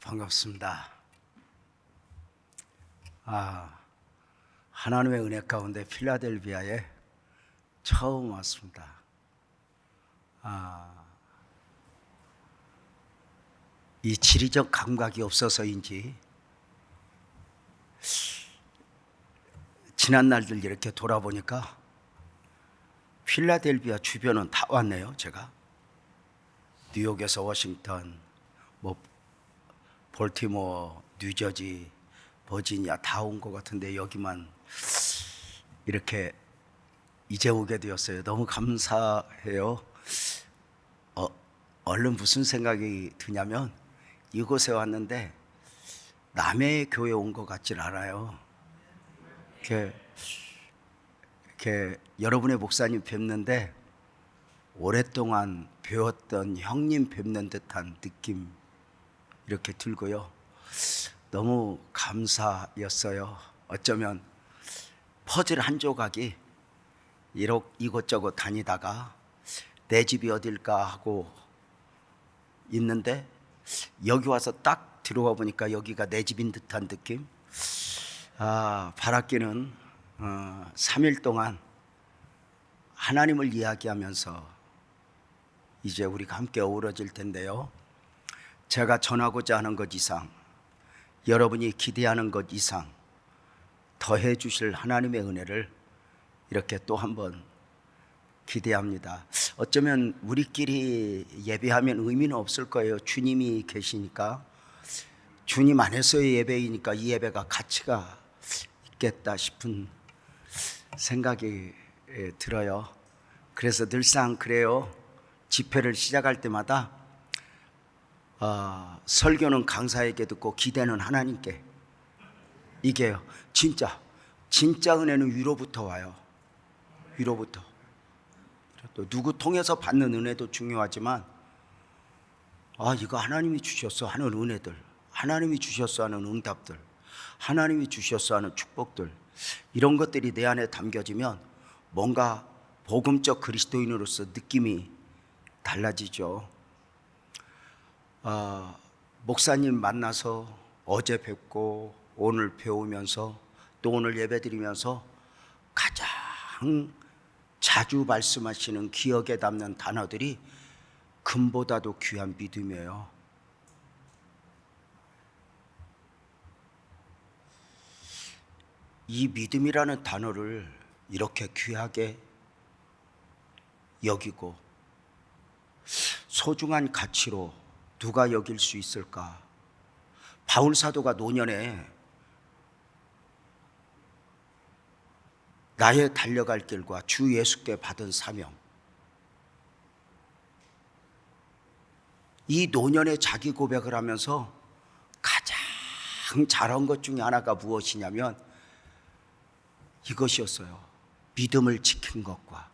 반갑습니다. 하나님의 은혜 가운데 필라델비아에 처음 왔습니다. 이 지리적 감각이 없어서인지 지난 날들 이렇게 돌아보니까 필라델비아 주변은 다 왔네요. 제가 뉴욕에서 워싱턴, 볼티모어, 뉴저지, 버지니아 다 온 것 같은데 여기만 이렇게 이제 오게 되었어요. 너무 감사해요. 얼른 무슨 생각이 드냐면 이곳에 왔는데 남의 교회 온 것 같질 않아요. 이렇게 여러분의 목사님 뵙는데 오랫동안 배웠던 형님 뵙는 듯한 느낌 이렇게 들고요. 너무 감사였어요. 어쩌면 퍼즐 한 조각이 이곳저곳 다니다가 내 집이 어딜까 하고 있는데 여기 와서 딱 들어와 보니까 여기가 내 집인 듯한 느낌. 바라기는 3일 동안 하나님을 이야기하면서 이제 우리가 함께 어우러질 텐데요. 제가 전하고자 하는 것 이상, 여러분이 기대하는 것 이상 더해 주실 하나님의 은혜를 이렇게 또 한번 기대합니다. 어쩌면 우리끼리 예배하면 의미는 없을 거예요. 주님이 계시니까, 주님 안에서의 예배이니까 이 예배가 가치가 있겠다 싶은 생각이 들어요. 그래서 늘상 그래요. 집회를 시작할 때마다 설교는 강사에게 듣고 기대는 하나님께. 이게요. 진짜 은혜는 위로부터 와요. 위로부터. 또 누구 통해서 받는 은혜도 중요하지만 이거 하나님이 주셨어 하는 은혜들, 하나님이 주셨어 하는 응답들, 하나님이 주셨어 하는 축복들, 이런 것들이 내 안에 담겨지면 뭔가 복음적 그리스도인으로서 느낌이 달라지죠. 목사님 만나서 어제 뵙고 오늘 배우면서 또 오늘 예배드리면서 가장 자주 말씀하시는 기억에 담는 단어들이 금보다도 귀한 믿음이에요. 이 믿음이라는 단어를 이렇게 귀하게 여기고 소중한 가치로 누가 여길 수 있을까? 바울 사도가 노년에 나의 달려갈 길과 주 예수께 받은 사명, 이 노년에 자기 고백을 하면서 가장 잘한 것 중에 하나가 무엇이냐면 이것이었어요. 믿음을 지킨 것과.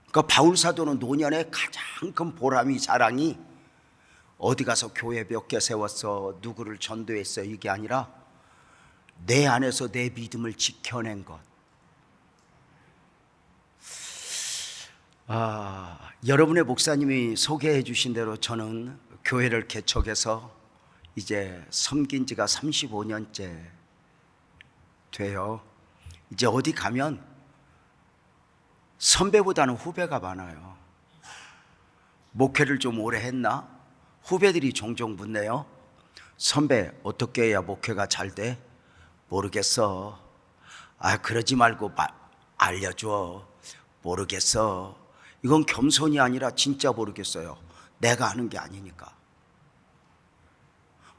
그러니까 바울 사도는 노년에 가장 큰 보람이, 자랑이 어디 가서 교회 몇 개 세웠어, 누구를 전도했어, 이게 아니라 내 안에서 내 믿음을 지켜낸 것. 여러분의 목사님이 소개해 주신 대로 저는 교회를 개척해서 이제 섬긴 지가 35년째 돼요. 이제 어디 가면 선배보다는 후배가 많아요. 목회를 좀 오래 했나? 후배들이 종종 묻네요. 선배, 어떻게 해야 목회가 잘 돼? 모르겠어. 그러지 말고 알려줘. 모르겠어. 이건 겸손이 아니라 진짜 모르겠어요. 내가 하는 게 아니니까.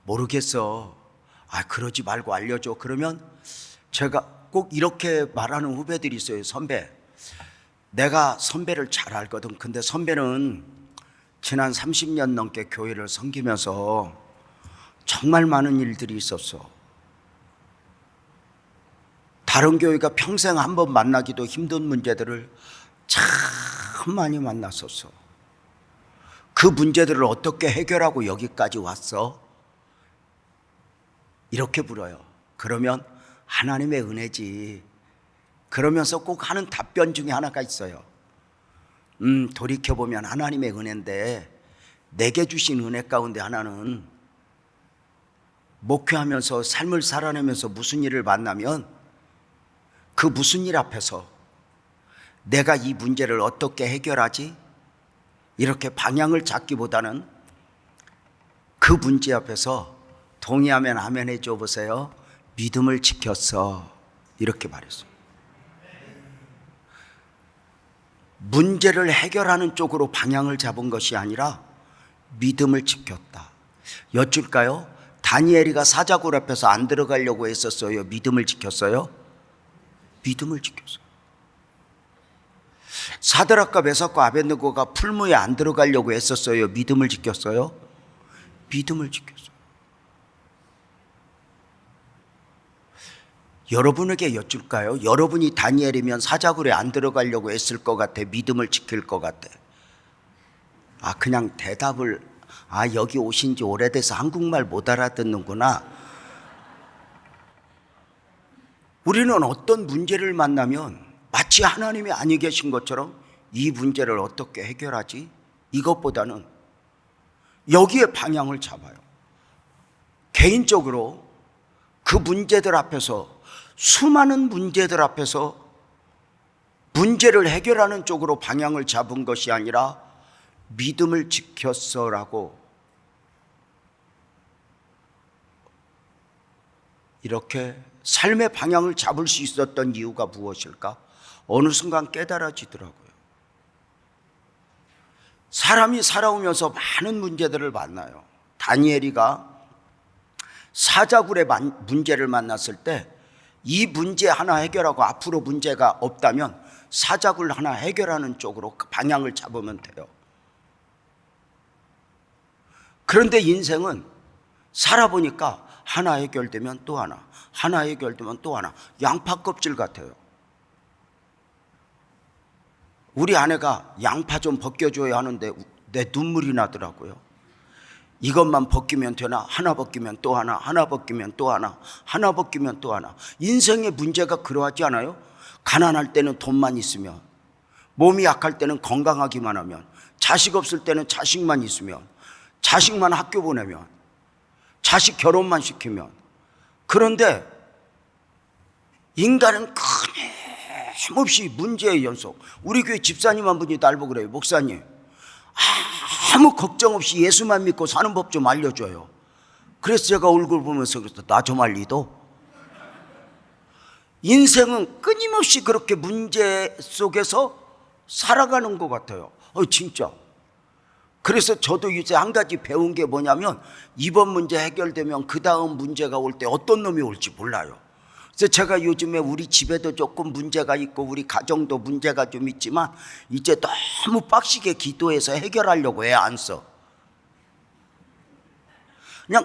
모르겠어. 그러지 말고 알려줘. 그러면 제가 꼭 이렇게 말하는 후배들이 있어요. 선배, 내가 선배를 잘 알거든. 근데 선배는 지난 30년 넘게 교회를 섬기면서 정말 많은 일들이 있었어. 다른 교회가 평생 한 번 만나기도 힘든 문제들을 참 많이 만났었어. 그 문제들을 어떻게 해결하고 여기까지 왔어? 이렇게 물어요. 그러면 하나님의 은혜지. 그러면서 꼭 하는 답변 중에 하나가 있어요. 돌이켜보면 하나님의 은혜인데 내게 주신 은혜 가운데 하나는 목회하면서 삶을 살아내면서 무슨 일을 만나면 그 무슨 일 앞에서 내가 이 문제를 어떻게 해결하지? 이렇게 방향을 잡기보다는 그 문제 앞에서 동의하면 아멘 해줘 보세요. 믿음을 지켰어. 이렇게 말했어요. 문제를 해결하는 쪽으로 방향을 잡은 것이 아니라 믿음을 지켰다. 여쭐까요? 다니엘이가 사자굴 앞에서 안 들어가려고 했었어요? 믿음을 지켰어요? 믿음을 지켰어요. 사드락과 메삭과 아벳느고가 풀무에 안 들어가려고 했었어요? 믿음을 지켰어요? 믿음을 지켰어요. 여러분에게 여쭐까요? 여러분이 다니엘이면 사자굴에 안 들어가려고 했을 것 같아? 믿음을 지킬 것 같아? 그냥 대답을 여기 오신 지 오래돼서 한국말 못 알아듣는구나. 우리는 어떤 문제를 만나면 마치 하나님이 아니 계신 것처럼 이 문제를 어떻게 해결하지? 이것보다는 여기에 방향을 잡아요. 개인적으로 그 문제들 앞에서, 수많은 문제들 앞에서 문제를 해결하는 쪽으로 방향을 잡은 것이 아니라 믿음을 지켰어라고 이렇게 삶의 방향을 잡을 수 있었던 이유가 무엇일까? 어느 순간 깨달아지더라고요. 사람이 살아오면서 많은 문제들을 만나요. 다니엘이가 사자굴의 문제를 만났을 때 이 문제 하나 해결하고 앞으로 문제가 없다면 사자굴 하나 해결하는 쪽으로 그 방향을 잡으면 돼요. 그런데 인생은 살아보니까 하나 해결되면 또 하나, 하나 해결되면 또 하나, 양파 껍질 같아요. 우리 아내가 양파 좀 벗겨줘야 하는데 내 눈물이 나더라고요. 이것만 벗기면 되나? 하나 벗기면 또 하나, 하나 벗기면 또 하나, 하나 벗기면 또 하나. 인생의 문제가 그러하지 않아요? 가난할 때는 돈만 있으면, 몸이 약할 때는 건강하기만 하면, 자식 없을 때는 자식만 있으면, 자식만 학교 보내면, 자식 결혼만 시키면. 그런데 인간은 끊임없이 문제의 연속. 우리 교회 집사님 한 분이 날 보고 그래요. 목사님, 아무 걱정 없이 예수만 믿고 사는 법 좀 알려줘요. 그래서 제가 얼굴 보면서 그랬어. 나 좀 알리도? 인생은 끊임없이 그렇게 문제 속에서 살아가는 것 같아요. 진짜. 그래서 저도 이제 한 가지 배운 게 뭐냐면, 이번 문제 해결되면 그 다음 문제가 올 때 어떤 놈이 올지 몰라요. 그래서 제가 요즘에 우리 집에도 조금 문제가 있고 우리 가정도 문제가 좀 있지만 이제 너무 빡시게 기도해서 해결하려고 애 안 써. 그냥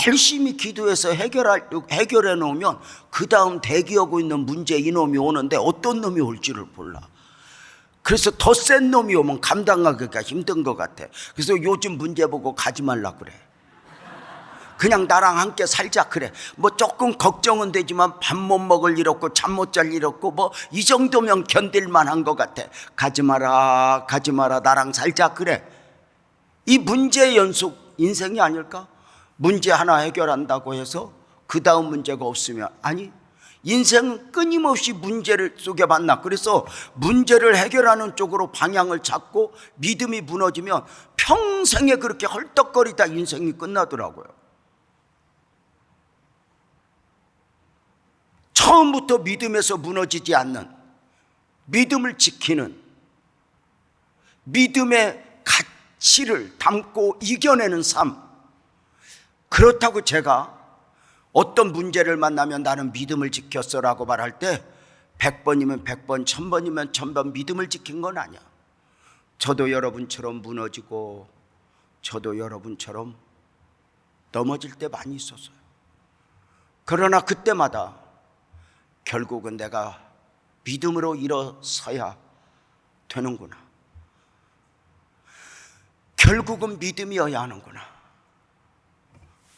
열심히 기도해서 해결해 놓으면 그 다음 대기하고 있는 문제 이놈이 오는데 어떤 놈이 올지를 몰라. 그래서 더 센 놈이 오면 감당하기가 힘든 것 같아. 그래서 요즘 문제 보고 가지 말라 그래. 그냥 나랑 함께 살자 그래. 뭐 조금 걱정은 되지만 밥 못 먹을 일 없고 잠 못 잘 일 없고 뭐 이 정도면 견딜만 한 것 같아. 가지 마라, 가지 마라, 나랑 살자 그래. 이 문제의 연속 인생이 아닐까? 문제 하나 해결한다고 해서 그 다음 문제가 없으면, 아니, 인생은 끊임없이 문제를 속에 만나. 그래서 문제를 해결하는 쪽으로 방향을 잡고 믿음이 무너지면 평생에 그렇게 헐떡거리다 인생이 끝나더라고요. 처음부터 믿음에서 무너지지 않는, 믿음을 지키는, 믿음의 가치를 담고 이겨내는 삶. 그렇다고 제가 어떤 문제를 만나면 나는 믿음을 지켰어라고 말할 때 100번이면 100번, 1000번이면 1000번 믿음을 지킨 건 아니야. 저도 여러분처럼 무너지고 저도 여러분처럼 넘어질 때 많이 있었어요. 그러나 그때마다 결국은 내가 믿음으로 일어서야 되는구나. 결국은 믿음이어야 하는구나.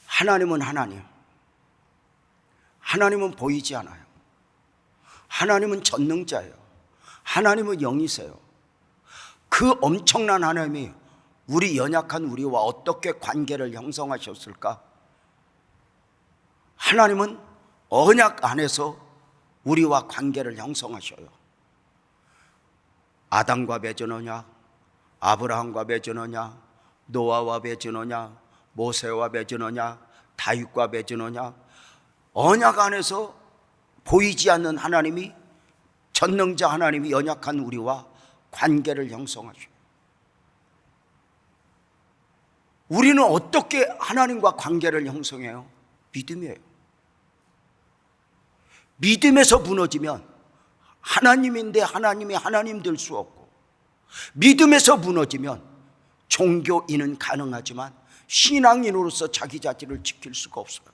하나님은 하나님. 하나님은 보이지 않아요. 하나님은 전능자예요. 하나님은 영이세요. 그 엄청난 하나님이 우리 연약한 우리와 어떻게 관계를 형성하셨을까? 하나님은 언약 안에서 우리와 관계를 형성하셔요. 아담과 맺은 언약, 아브라함과 맺은 언약, 노아와 맺은 언약, 모세와 맺은 언약, 다윗과 맺은 언약, 언약 안에서 보이지 않는 하나님이, 전능자 하나님이 연약한 우리와 관계를 형성하셔요. 우리는 어떻게 하나님과 관계를 형성해요? 믿음이에요. 믿음에서 무너지면 하나님인데 하나님이 하나님 될 수 없고, 믿음에서 무너지면 종교인은 가능하지만 신앙인으로서 자기 자신을 지킬 수가 없어요.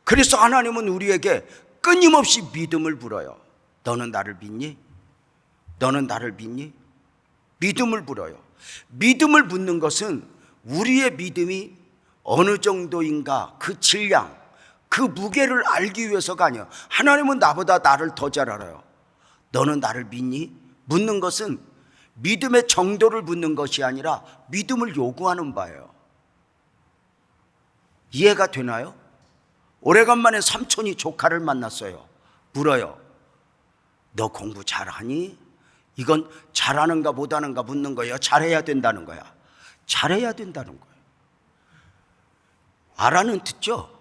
그래서 하나님은 우리에게 끊임없이 믿음을 불어요. 너는 나를 믿니? 너는 나를 믿니? 믿음을 불어요. 믿음을 묻는 것은 우리의 믿음이 어느 정도인가, 그 질량, 그 무게를 알기 위해서가 아니에요. 하나님은 나보다 나를 더 잘 알아요. 너는 나를 믿니? 묻는 것은 믿음의 정도를 묻는 것이 아니라 믿음을 요구하는 바예요. 이해가 되나요? 오래간만에 삼촌이 조카를 만났어요. 물어요. 너 공부 잘하니? 이건 잘하는가 못하는가 묻는 거예요? 잘해야 된다는 거야? 잘해야 된다는 거예요. 알아는 듣죠?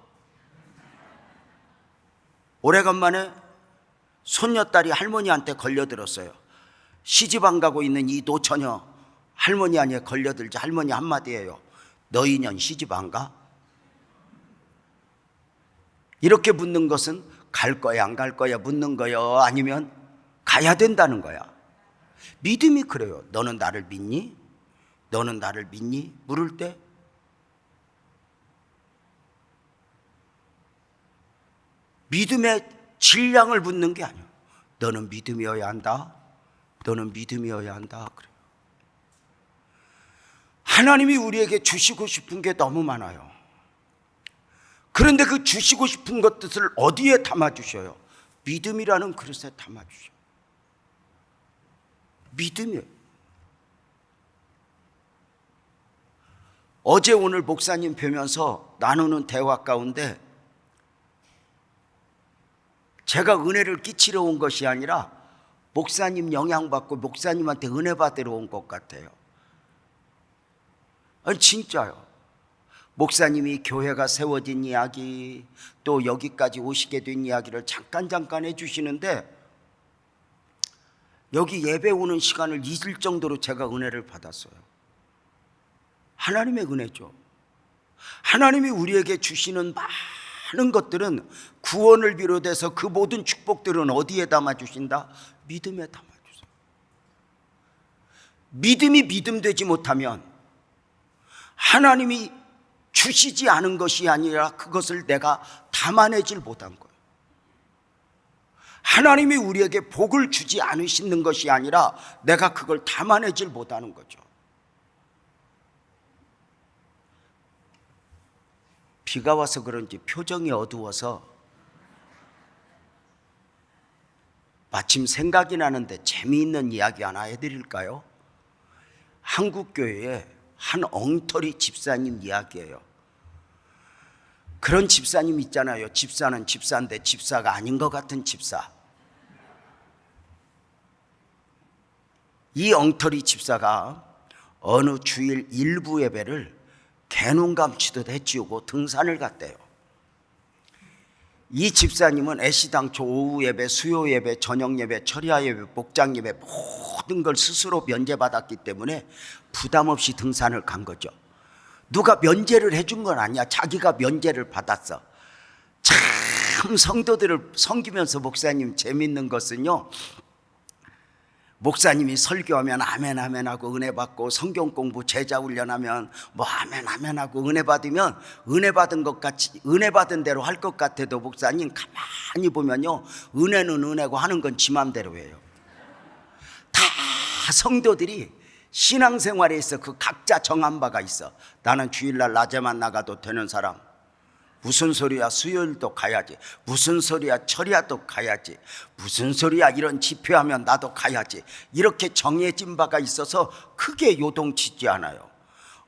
오래간만에 손녀딸이 할머니한테 걸려들었어요. 시집 안 가고 있는 이 노처녀 할머니한테 걸려들자 할머니 한마디예요. 너 인연 시집 안 가? 이렇게 묻는 것은 갈 거야 안 갈 거야 묻는 거요, 아니면 가야 된다는 거야. 믿음이 그래요. 너는 나를 믿니? 너는 나를 믿니? 물을 때 믿음의 질량을 묻는 게 아니에요. 너는 믿음이어야 한다. 너는 믿음이어야 한다. 그래요. 하나님이 우리에게 주시고 싶은 게 너무 많아요. 그런데 그 주시고 싶은 것들을 어디에 담아주셔요? 믿음이라는 그릇에 담아주셔요. 믿음이에요. 어제 오늘 목사님 뵈면서 나누는 대화 가운데 제가 은혜를 끼치러 온 것이 아니라 목사님 영향받고 목사님한테 은혜 받으러 온 것 같아요. 아니 진짜요. 목사님이 교회가 세워진 이야기, 또 여기까지 오시게 된 이야기를 잠깐 해주시는데 여기 예배 오는 시간을 잊을 정도로 제가 은혜를 받았어요. 하나님의 은혜죠. 하나님이 우리에게 주시는 많은 것들은, 구원을 비롯해서 그 모든 축복들은 어디에 담아주신다? 믿음에 담아주세요. 믿음이 믿음되지 못하면 하나님이 주시지 않은 것이 아니라 그것을 내가 담아내질 못한 거예요. 하나님이 우리에게 복을 주지 않으시는 것이 아니라 내가 그걸 담아내질 못하는 거죠. 비가 와서 그런지 표정이 어두워서 마침 생각이 나는데 재미있는 이야기 하나 해드릴까요? 한국교회에 한 엉터리 집사님 이야기예요. 그런 집사님 있잖아요. 집사는 집사인데 집사가 아닌 것 같은 집사. 이 엉터리 집사가 어느 주일 일부 예배를 개눈감치듯 해치우고 등산을 갔대요. 이 집사님은 애시당초 오후 예배, 수요 예배, 저녁 예배, 철야 예배, 목장 예배 모든 걸 스스로 면제받았기 때문에 부담 없이 등산을 간 거죠. 누가 면제를 해준 건 아니야. 자기가 면제를 받았어. 참 성도들을 섬기면서 목사님 재밌는 것은요, 목사님이 설교하면 아멘 아멘 하고 은혜 받고, 성경 공부 제자 훈련하면 뭐 아멘 아멘 하고 은혜 받으면 은혜 받은 것 같이, 은혜 받은 대로 할 것 같아도 목사님 가만히 보면요, 은혜는 은혜고 하는 건 지 맘대로 해요. 다 성도들이 신앙생활에 있어 그 각자 정한 바가 있어. 나는 주일날 낮에만 나가도 되는 사람, 무슨 소리야, 수요일도 가야지. 무슨 소리야, 철야도 가야지. 무슨 소리야, 이런 집회하면 나도 가야지. 이렇게 정해진 바가 있어서 크게 요동치지 않아요.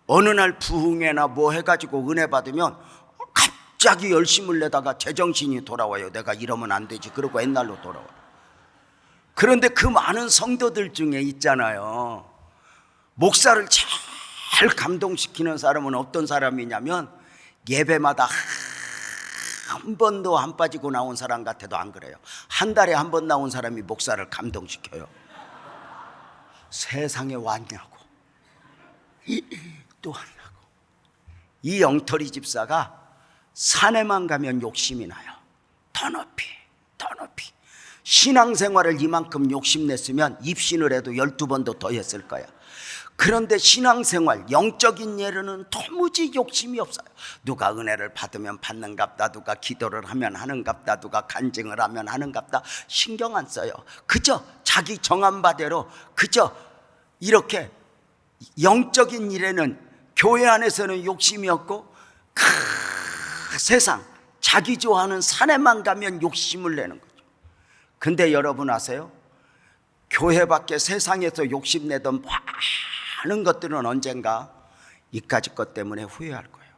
어느 날 부흥회나 뭐 해가지고 은혜 받으면 갑자기 열심을 내다가 제정신이 돌아와요. 내가 이러면 안 되지. 그러고 옛날로 돌아와요. 그런데 그 많은 성도들 중에 있잖아요, 목사를 잘 감동시키는 사람은 어떤 사람이냐면 예배마다 한 번도 안 빠지고 나온 사람 같아도 안 그래요. 한 달에 한 번 나온 사람이 목사를 감동시켜요. 세상에 왔냐고, 또 왔냐고. 이 영털이 집사가 산에만 가면 욕심이 나요. 더 높이, 더 높이. 신앙생활을 이만큼 욕심냈으면 입신을 해도 12번도 더 했을 거야. 그런데 신앙생활, 영적인 예로는 도무지 욕심이 없어요. 누가 은혜를 받으면 받는갑다, 누가 기도를 하면 하는갑다, 누가 간증을 하면 하는갑다, 신경 안 써요. 그저 자기 정한 바대로 그저 이렇게 영적인 일에는, 교회 안에서는 욕심이 없고 세상 자기 좋아하는 산에만 가면 욕심을 내는 거죠. 근데 여러분 아세요? 교회 밖에 세상에서 욕심내던 많은 것들은 언젠가 이까짓 것 때문에 후회할 거예요.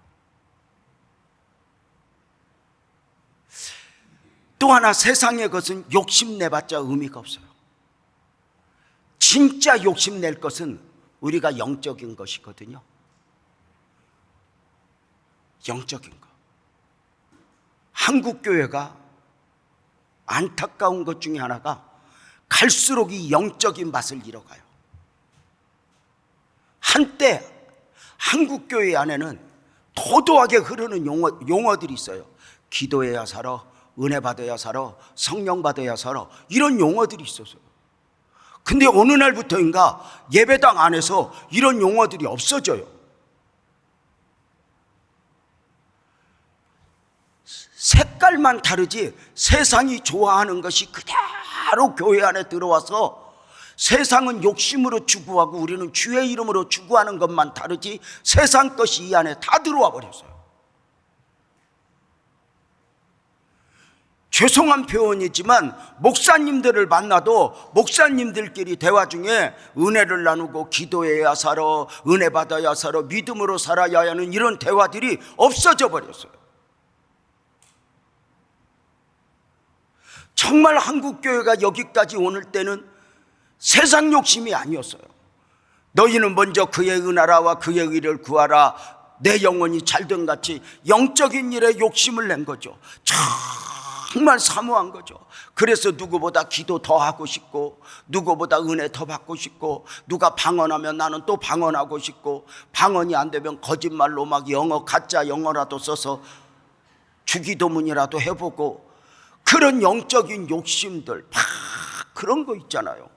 또 하나, 세상의 것은 욕심내봤자 의미가 없어요. 진짜 욕심낼 것은 우리가 영적인 것이거든요. 영적인 것. 한국교회가 안타까운 것 중에 하나가 갈수록 이 영적인 맛을 잃어가요. 한때 한국교회 안에는 도도하게 흐르는 용어들이 있어요. 기도해야 살아, 은혜 받아야 살아, 성령 받아야 살아, 이런 용어들이 있었어요. 근데 어느 날부터인가 예배당 안에서 이런 용어들이 없어져요. 색깔만 다르지 세상이 좋아하는 것이 그대로 교회 안에 들어와서, 세상은 욕심으로 추구하고 우리는 주의 이름으로 추구하는 것만 다르지 세상 것이 이 안에 다 들어와 버렸어요. 죄송한 표현이지만 목사님들을 만나도 목사님들끼리 대화 중에 은혜를 나누고 기도해야 살아, 은혜 받아야 살아, 믿음으로 살아야 하는 이런 대화들이 없어져 버렸어요. 정말 한국교회가 여기까지 오는 때는 세상 욕심이 아니었어요. 너희는 먼저 그의 은하라와 그의 의를 구하라, 내 영혼이 잘된 같이 영적인 일에 욕심을 낸 거죠. 정말 사모한 거죠. 그래서 누구보다 기도 더 하고 싶고, 누구보다 은혜 더 받고 싶고, 누가 방언하면 나는 또 방언하고 싶고, 방언이 안 되면 거짓말로 막 영어, 가짜 영어라도 써서 주기도문이라도 해보고, 그런 영적인 욕심들 막 그런 거 있잖아요.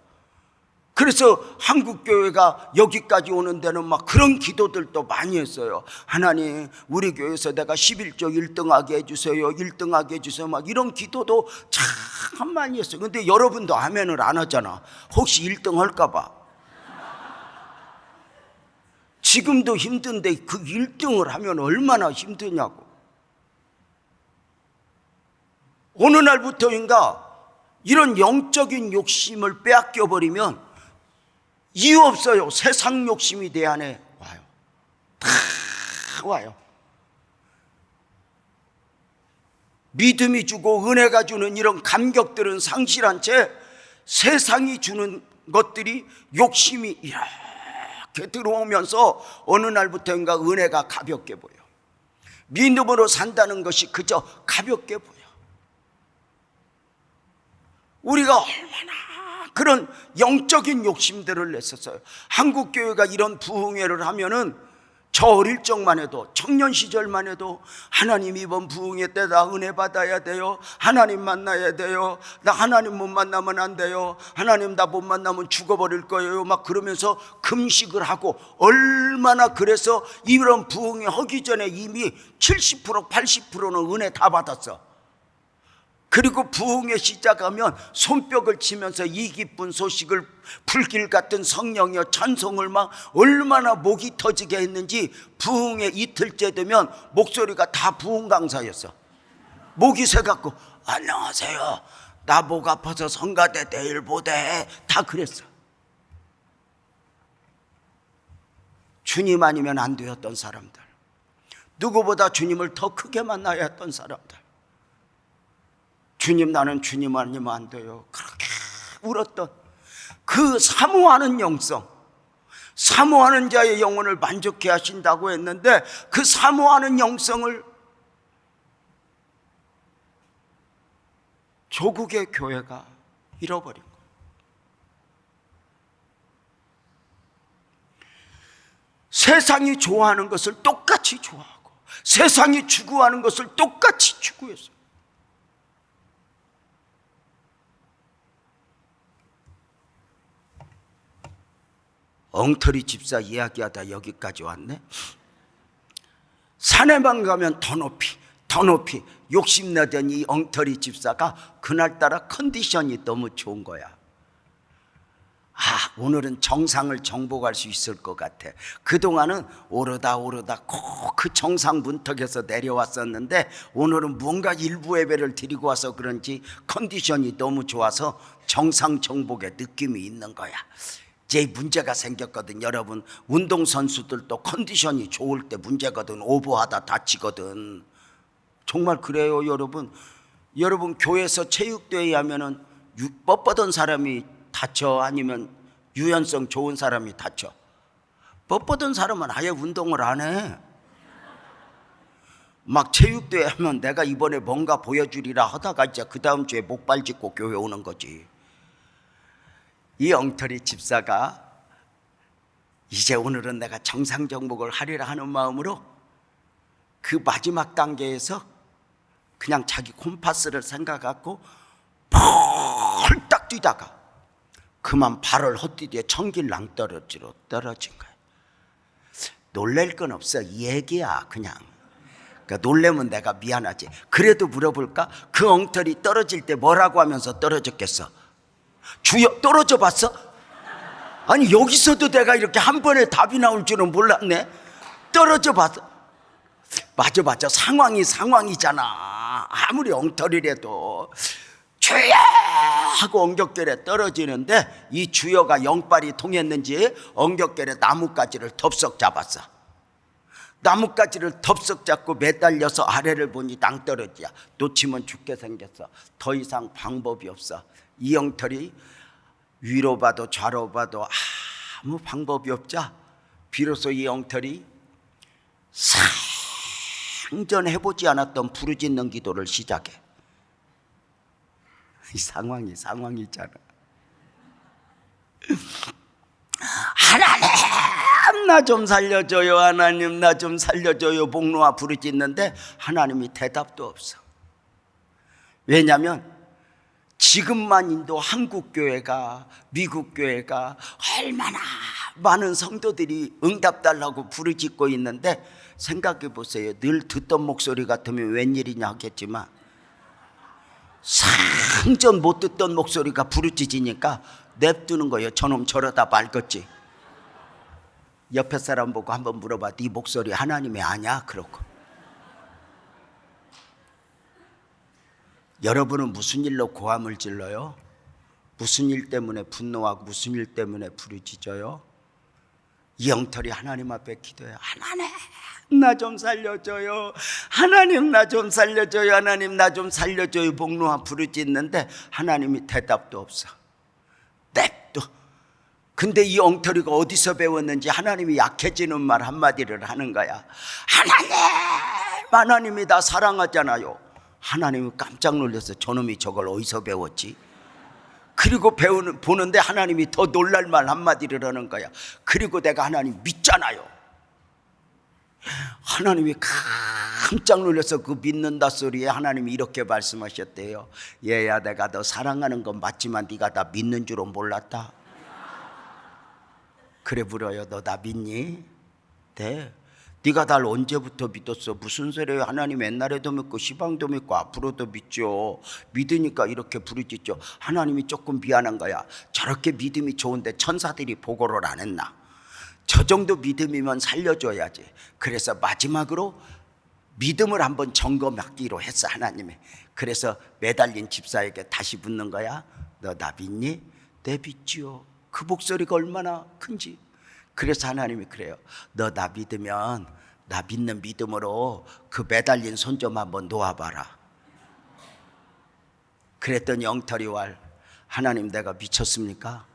그래서 한국교회가 여기까지 오는 데는 막 그런 기도들도 많이 했어요. 하나님, 우리 교회에서 내가 11조 1등하게 해주세요, 1등하게 해주세요, 막 이런 기도도 참 많이 했어요. 근데 여러분도 아멘을 안 하잖아. 혹시 1등 할까 봐. 지금도 힘든데 그 1등을 하면 얼마나 힘드냐고. 어느 날부터인가 이런 영적인 욕심을 빼앗겨 버리면 이유 없어요. 세상 욕심이 내 안에 와요. 다 와요. 믿음이 주고 은혜가 주는 이런 감격들은 상실한 채 세상이 주는 것들이, 욕심이 이렇게 들어오면서 어느 날부터인가 은혜가 가볍게 보여. 믿음으로 산다는 것이 그저 가볍게 보여. 우리가 얼마나 그런 영적인 욕심들을 냈었어요. 한국교회가 이런 부흥회를 하면은 저 어릴 적만 해도, 청년 시절만 해도 하나님 이번 부흥회 때 나 은혜 받아야 돼요, 하나님 만나야 돼요, 나 하나님 못 만나면 안 돼요, 하나님 나 못 만나면 죽어버릴 거예요, 막 그러면서 금식을 하고, 얼마나 그래서 이런 부흥회 하기 전에 이미 70% 80%는 은혜 다 받았어. 그리고 부흥에 시작하면 손뼉을 치면서 이 기쁜 소식을 불길 같은 성령이여 찬송을 막 얼마나 목이 터지게 했는지, 부흥의 이틀째 되면 목소리가 다 부흥 강사였어. 목이 새갖고 안녕하세요, 나 목 아파서 성가대 내일 보대, 다 그랬어. 주님 아니면 안 되었던 사람들, 누구보다 주님을 더 크게 만나야 했던 사람들, 주님, 나는 주님 아니면 안 돼요, 그렇게 울었던 그 사모하는 영성, 사모하는 자의 영혼을 만족해 하신다고 했는데, 그 사모하는 영성을 조국의 교회가 잃어버린 거예요. 세상이 좋아하는 것을 똑같이 좋아하고, 세상이 추구하는 것을 똑같이 추구했어요. 엉터리 집사 이야기하다 여기까지 왔네. 산에만 가면 더 높이 더 높이 욕심내던 이 엉터리 집사가 그날따라 컨디션이 너무 좋은 거야. 오늘은 정상을 정복할 수 있을 것 같아. 그동안은 오르다 꼭 그 정상 문턱에서 내려왔었는데, 오늘은 뭔가 일부 예배를 드리고 와서 그런지 컨디션이 너무 좋아서 정상 정복의 느낌이 있는 거야. 이제 문제가 생겼거든. 여러분, 운동선수들도 컨디션이 좋을 때 문제거든. 오버하다 다치거든. 정말 그래요. 여러분 교회에서 체육대회 하면은 뻣뻣한 사람이 다쳐, 아니면 유연성 좋은 사람이 다쳐? 뻣뻣한 사람은 아예 운동을 안 해. 막 체육대회 하면 내가 이번에 뭔가 보여주리라 하다가 이제 그 다음 주에 목발 짚고 교회 오는 거지. 이 엉터리 집사가 이제 오늘은 내가 정상 정복을 하리라 하는 마음으로 그 마지막 단계에서 그냥 자기 콤파스를 생각하고 펄딱 뛰다가 그만 발을 헛디디에 청길랑 떨어진 거야. 놀랄 건 없어. 이 얘기야 그냥. 그러니까 놀래면 내가 미안하지. 그래도 물어볼까? 그 엉터리 떨어질 때 뭐라고 하면서 떨어졌겠어? 주여, 떨어져 봤어? 아니, 여기서도 내가 이렇게 한 번에 답이 나올 줄은 몰랐네. 떨어져 봤어? 맞아. 상황이잖아. 아무리 엉터리라도 주여 하고 엉겹결에 떨어지는데, 이 주여가 영빨이 통했는지 엉겹결에 나뭇가지를 덥석 잡았어. 나뭇가지를 덥석 잡고 매달려서 아래를 보니 낭떠러지야. 놓치면 죽게 생겼어. 더 이상 방법이 없어. 이 엉터리 위로 봐도 좌로 봐도 아무 방법이 없자 비로소 이 엉터리 상전해보지 않았던 부르짖는 기도를 시작해. 이 상황이잖아. 하나님 나 좀 살려줘요, 하나님 나 좀 살려줘요, 목놓아 부르짖는데 하나님이 대답도 없어. 왜냐하면 지금만도 한국 교회가, 미국 교회가 얼마나 많은 성도들이 응답 달라고 부르짖고 있는데, 생각해 보세요. 늘 듣던 목소리 같으면 웬일이냐 하겠지만 상전 못 듣던 목소리가 부르짖으니까 냅두는 거예요. 저놈 저러다 말겠지. 옆에 사람 보고 한번 물어봐. 네 목소리 하나님이 아냐? 그렇고. 여러분은 무슨 일로 고함을 질러요? 무슨 일 때문에 분노하고 무슨 일 때문에 부르짖어요? 이 엉터리 하나님 앞에 기도해요. 하나님 나 좀 살려줘요, 하나님 나 좀 살려줘요, 하나님 나 좀 살려줘요, 목놓아 부르짖는데 하나님이 대답도 없어. 냅둬. 근데 이 엉터리가 어디서 배웠는지 하나님이 약해지는 말 한마디를 하는 거야. 하나님이 나 사랑하잖아요. 하나님이 깜짝 놀라서 저놈이 저걸 어디서 배웠지? 그리고 보는데 하나님이 더 놀랄 말 한마디를 하는 거야. 그리고 내가 하나님 믿잖아요. 하나님이 깜짝 놀라서 그 믿는다 소리에 하나님이 이렇게 말씀하셨대요. 얘야, 내가 너 사랑하는 건 맞지만 네가 나 믿는 줄은 몰랐다. 그래 물어요. 너 나 믿니? 네. 네가 날 언제부터 믿었어? 무슨 소리예요? 하나님 옛날에도 믿고 시방도 믿고 앞으로도 믿죠. 믿으니까 이렇게 부르짖죠. 하나님이 조금 미안한 거야. 저렇게 믿음이 좋은데 천사들이 보고를 안 했나? 저 정도 믿음이면 살려줘야지. 그래서 마지막으로 믿음을 한번 점검하기로 했어, 하나님이. 그래서 매달린 집사에게 다시 묻는 거야. 너 나 믿니? 네, 믿지요. 그 목소리가 얼마나 큰지. 그래서 하나님이 그래요. 너 나 믿으면 나 믿는 믿음으로 그 매달린 손 좀 한번 놓아봐라. 그랬더니 엉터리 왈, 하나님 내가 미쳤습니까?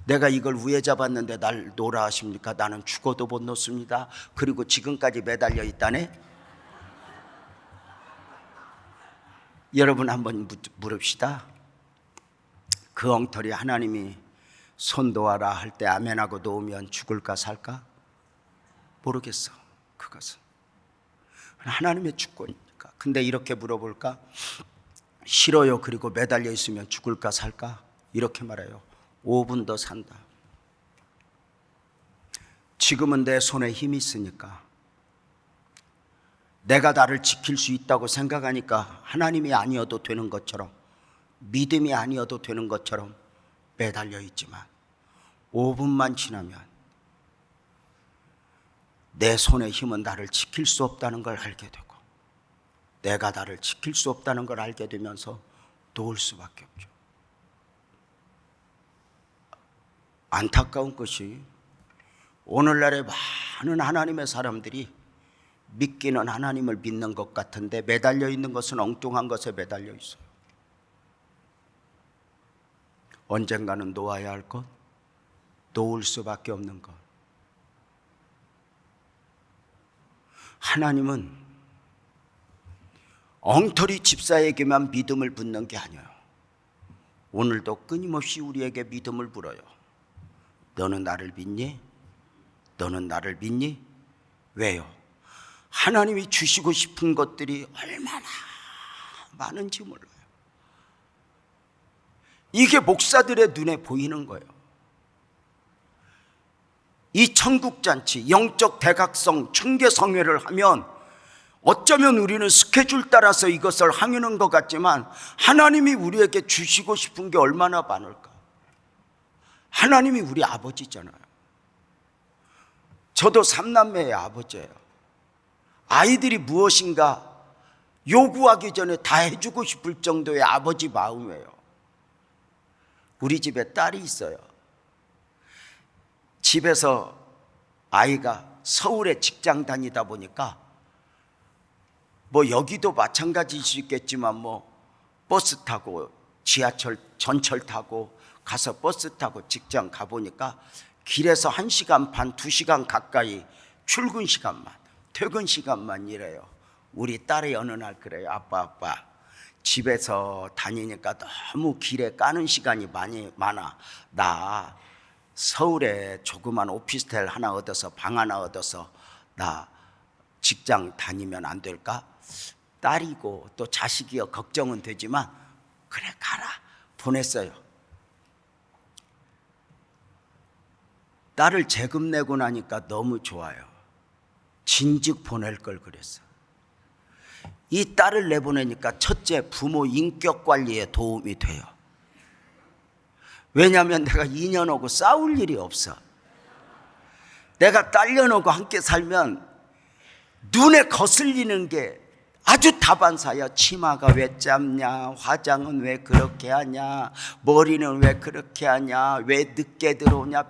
내가 이걸 왜 잡았는데 날 놓으라 하십니까? 나는 죽어도 못 놓습니다. 그리고 지금까지 매달려 있다네. 여러분 한번 물읍시다. 그 엉터리 하나님이 손 놓아라 할 때 아멘하고 놓으면 죽을까 살까? 모르겠어. 그것은 하나님의 주권이니까. 근데 이렇게 물어볼까? 싫어요. 그리고 매달려 있으면 죽을까 살까? 이렇게 말해요. 5분 더 산다. 지금은 내 손에 힘이 있으니까, 내가 나를 지킬 수 있다고 생각하니까 하나님이 아니어도 되는 것처럼, 믿음이 아니어도 되는 것처럼 매달려 있지만 5분만 지나면 내 손의 힘은 나를 지킬 수 없다는 걸 알게 되고, 내가 나를 지킬 수 없다는 걸 알게 되면서 놓을 수밖에 없죠. 안타까운 것이 오늘날의 많은 하나님의 사람들이 믿기는 하나님을 믿는 것 같은데 매달려 있는 것은 엉뚱한 것에 매달려 있어요. 언젠가는 놓아야 할 것, 놓을 수밖에 없는 것. 하나님은 엉터리 집사에게만 믿음을 붓는 게 아니에요. 오늘도 끊임없이 우리에게 믿음을 불어요. 너는 나를 믿니? 너는 나를 믿니? 왜요? 하나님이 주시고 싶은 것들이 얼마나 많은지 몰라요. 이게 목사들의 눈에 보이는 거예요. 이 천국잔치, 영적 대각성, 충계성회를 하면 어쩌면 우리는 스케줄 따라서 이것을 하는 것 같지만 하나님이 우리에게 주시고 싶은 게 얼마나 많을까. 하나님이 우리 아버지잖아요. 저도 3남매의 아버지예요. 아이들이 무엇인가 요구하기 전에 다 해주고 싶을 정도의 아버지 마음이에요. 우리 집에 딸이 있어요. 집에서 아이가 서울에 직장 다니다 보니까 뭐 여기도 마찬가지일 수 있겠지만 뭐 버스 타고 지하철 전철 타고 가서 버스 타고 직장 가보니까 길에서 1시간 반 2시간 가까이 출근 시간만 퇴근 시간만 일해요. 우리 딸이 어느 날 그래요. 아빠 집에서 다니니까 너무 길에 까는 시간이 많아. 나 서울에 조그만 오피스텔 하나 얻어서 방 하나 얻어서 나 직장 다니면 안 될까? 딸이고 또 자식이여 걱정은 되지만 그래 가라 보냈어요. 딸을 재금 내고 나니까 너무 좋아요. 진즉 보낼 걸 그랬어. 이 딸을 내보내니까 첫째 부모 인격 관리에 도움이 돼요. 왜냐하면 내가 2년하고 싸울 일이 없어. 내가 딸려놓고 함께 살면 눈에 거슬리는 게 아주 다반사야. 치마가 왜 짧냐, 화장은 왜 그렇게 하냐, 머리는 왜 그렇게 하냐, 왜 늦게 들어오냐,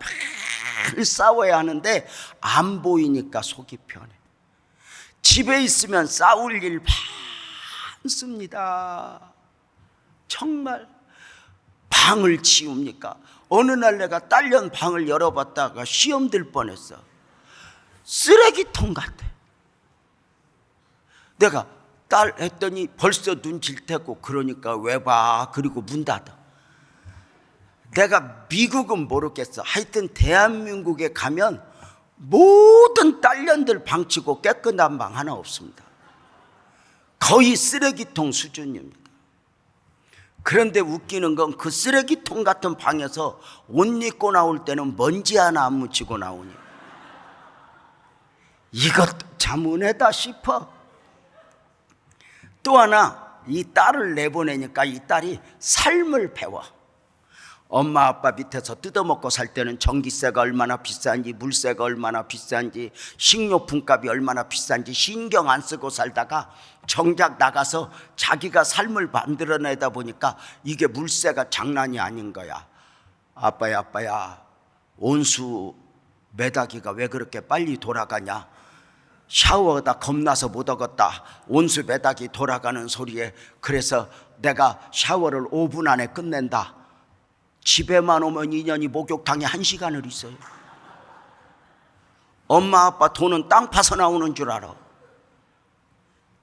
늘 싸워야 하는데 안 보이니까 속이 편해. 집에 있으면 싸울 일 많습니다. 정말. 방을 치웁니까? 어느 날 내가 딸년 방을 열어봤다가 시험 들 뻔했어. 쓰레기통 같아. 내가 딸 했더니 벌써 눈치를 챘고 그러니까 왜 봐? 그리고 문 닫아. 내가 미국은 모르겠어. 하여튼 대한민국에 가면 모든 딸년들 방치고 깨끗한 방 하나 없습니다. 거의 쓰레기통 수준입니다. 그런데 웃기는 건 그 쓰레기통 같은 방에서 옷 입고 나올 때는 먼지 하나 안 묻히고 나오니 이것도 참 은혜다 싶어. 또 하나, 이 딸을 내보내니까 이 딸이 삶을 배워. 엄마 아빠 밑에서 뜯어먹고 살 때는 전기세가 얼마나 비싼지, 물세가 얼마나 비싼지, 식료품값이 얼마나 비싼지 신경 안 쓰고 살다가 정작 나가서 자기가 삶을 만들어내다 보니까 이게 물세가 장난이 아닌 거야. 아빠야, 온수 매다기가 왜 그렇게 빨리 돌아가냐? 샤워하다 겁나서 못 하겠다. 온수 매다기 돌아가는 소리에 그래서 내가 샤워를 5분 안에 끝낸다. 집에만 오면 인연이 목욕탕에 1시간을 있어요. 엄마 아빠 돈은 땅 파서 나오는 줄 알아.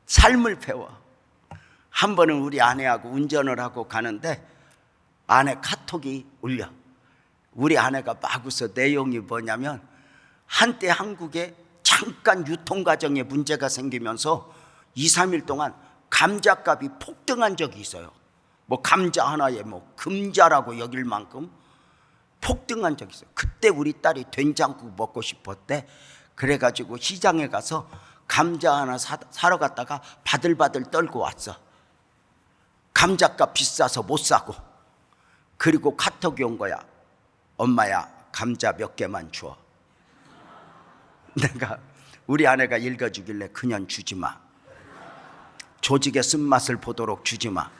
삶을 배워. 한 번은 우리 아내하고 운전을 하고 가는데 아내 카톡이 울려. 우리 아내가 막 웃어. 내용이 뭐냐면 한때 한국에 잠깐 유통과정에 문제가 생기면서 2, 3일 동안 감자값이 폭등한 적이 있어요. 뭐 감자 하나에 뭐 금자라고 여길 만큼 폭등한 적이 있어요. 그때 우리 딸이 된장국 먹고 싶었대. 그래가지고 시장에 가서 감자 하나 사러 갔다가 바들바들 떨고 왔어. 감자값 비싸서 못 사고. 그리고 카톡이 온 거야. 엄마야, 감자 몇 개만 줘. 내가 우리 아내가 읽어주길래 그냥 주지 마. 조직의 쓴맛을 보도록 주지 마.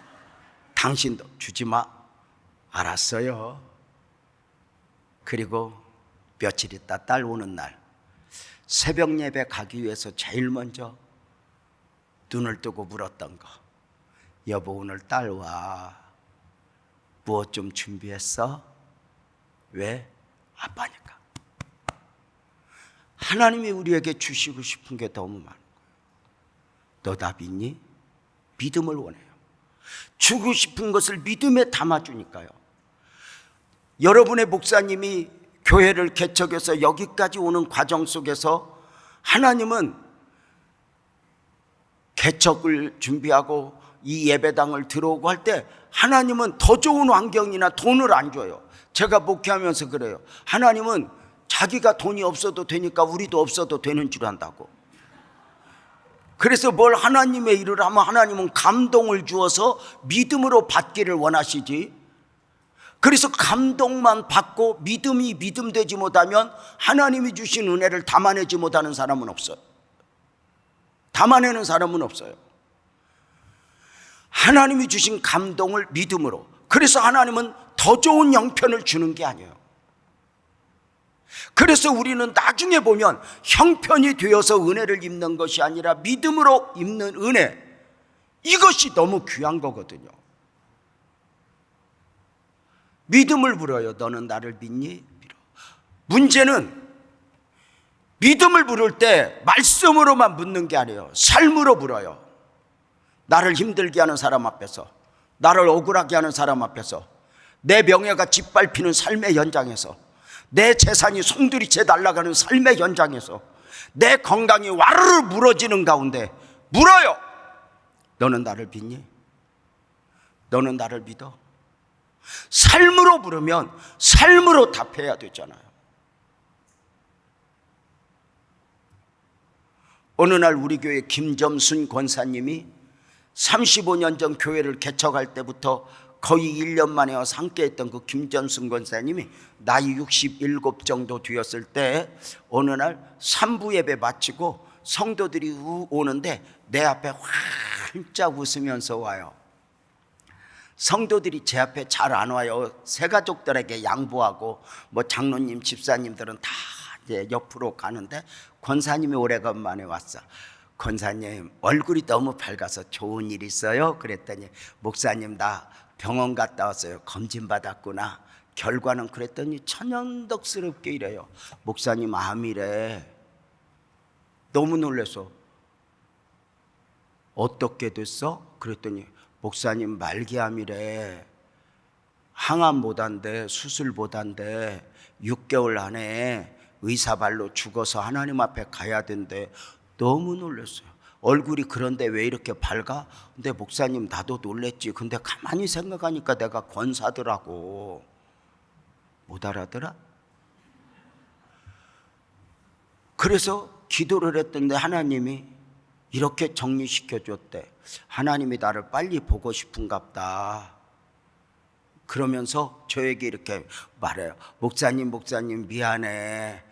당신도 주지 마. 알았어요. 그리고 며칠 있다 딸 오는 날 새벽 예배 가기 위해서 제일 먼저 눈을 뜨고 물었던 거. 여보, 오늘 딸 와. 무엇 좀 준비했어? 왜? 아빠니까. 하나님이 우리에게 주시고 싶은 게 너무 많은 거예요. 너 답 있니? 믿음을 원해요. 주고 싶은 것을 믿음에 담아주니까요. 여러분의 목사님이 교회를 개척해서 여기까지 오는 과정 속에서 하나님은 개척을 준비하고 이 예배당을 들어오고 할 때 하나님은 더 좋은 환경이나 돈을 안 줘요. 제가 목회하면서 그래요. 하나님은 자기가 돈이 없어도 되니까 우리도 없어도 되는 줄 안다고. 그래서 뭘 하나님의 일을 하면 하나님은 감동을 주어서 믿음으로 받기를 원하시지. 그래서 감동만 받고 믿음이 믿음되지 못하면 하나님이 주신 은혜를 담아내지 못하는 사람은 없어요. 담아내는 사람은 없어요. 하나님이 주신 감동을 믿음으로. 그래서 하나님은 더 좋은 형편을 주는 게 아니에요. 그래서 우리는 나중에 보면 형편이 되어서 은혜를 입는 것이 아니라 믿음으로 입는 은혜, 이것이 너무 귀한 거거든요. 믿음을 물어요. 너는 나를 믿니? 믿어. 문제는 믿음을 물을 때 말씀으로만 묻는 게 아니에요. 삶으로 물어요. 나를 힘들게 하는 사람 앞에서, 나를 억울하게 하는 사람 앞에서, 내 명예가 짓밟히는 삶의 현장에서, 내 재산이 송두리째 날아가는 삶의 현장에서, 내 건강이 와르르 무너지는 가운데 물어요. 너는 나를 믿니? 너는 나를 믿어? 삶으로 물으면 삶으로 답해야 되잖아요. 어느 날 우리 교회 김점순 권사님이 35년 전 교회를 개척할 때부터 거의 1년 만에 와서 함께 했던 그 김점순 권사님이 나이 67 정도 되었을 때 어느 날 3부 예배 마치고 성도들이 오는데 내 앞에 활짝 웃으면서 와요. 성도들이 제 앞에 잘 안 와요. 새가족들에게 양보하고 뭐 장로님, 집사님들은 다 이제 옆으로 가는데 권사님이 오래간만에 왔어. 권사님 얼굴이 너무 밝아서 좋은 일 있어요? 그랬더니 목사님 나 병원 갔다 왔어요. 검진 받았구나. 결과는 그랬더니 천연덕스럽게 이래요. 목사님 암이래. 너무 놀라서 어떻게 됐어? 그랬더니 목사님 말기암이래. 항암 못한대, 수술 못한대. 6개월 안에 의사발로 죽어서 하나님 앞에 가야 된대. 너무 놀랐어요. 얼굴이 그런데 왜 이렇게 밝아? 근데 목사님 나도 놀랬지. 근데 가만히 생각하니까 내가 권사더라고. 못 알아들어? 그래서 기도를 했던데 하나님이 이렇게 정리시켜 줬대. 하나님이 나를 빨리 보고 싶은갑다. 그러면서 저에게 이렇게 말해요. 목사님 미안해.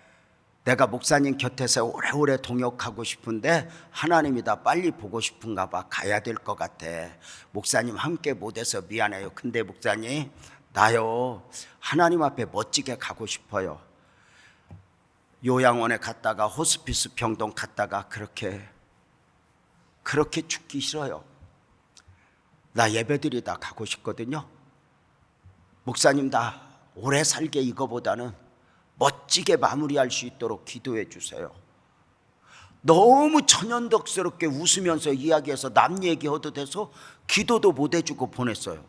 내가 목사님 곁에서 오래오래 동역하고 싶은데 하나님이 나 빨리 보고 싶은가 봐. 가야 될 것 같아. 목사님 함께 못해서 미안해요. 근데 목사님 나요 하나님 앞에 멋지게 가고 싶어요. 요양원에 갔다가 호스피스 병동 갔다가 그렇게 죽기 싫어요. 나 예배드리다 가고 싶거든요. 목사님 나 오래 살게 이거보다는 멋지게 마무리할 수 있도록 기도해 주세요. 너무 천연덕스럽게 웃으면서 이야기해서 남 얘기해도 돼서 기도도 못 해주고 보냈어요.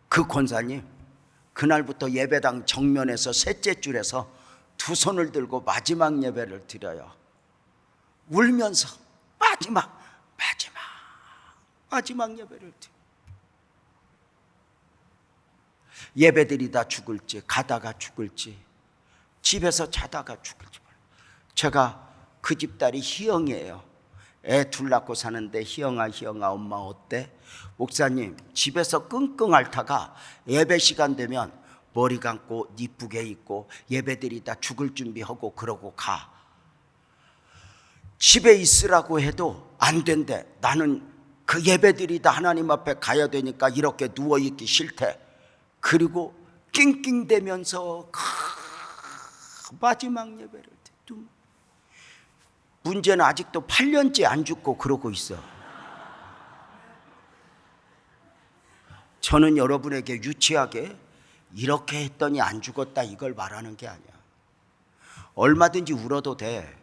그 권사님 그날부터 예배당 정면에서 셋째 줄에서 두 손을 들고 마지막 예배를 드려요. 울면서 마지막 예배를 드려요. 예배드리다 죽을지 가다가 죽을지 집에서 자다가 죽을지 몰라요. 제가 그 집딸이 희영이에요. 애 둘 낳고 사는데 희영아 엄마 어때? 목사님 집에서 끙끙 앓다가 예배 시간 되면 머리 감고 이쁘게 입고 예배드리다 죽을 준비하고 그러고 가. 집에 있으라고 해도 안 된대. 나는 그 예배드리다 하나님 앞에 가야 되니까 이렇게 누워있기 싫대. 그리고 낑낑대면서 마지막 예배를 드리고. 문제는 아직도 8년째 안 죽고 그러고 있어. 저는 여러분에게 유치하게 이렇게 했더니 안 죽었다 이걸 말하는 게 아니야. 얼마든지 울어도 돼.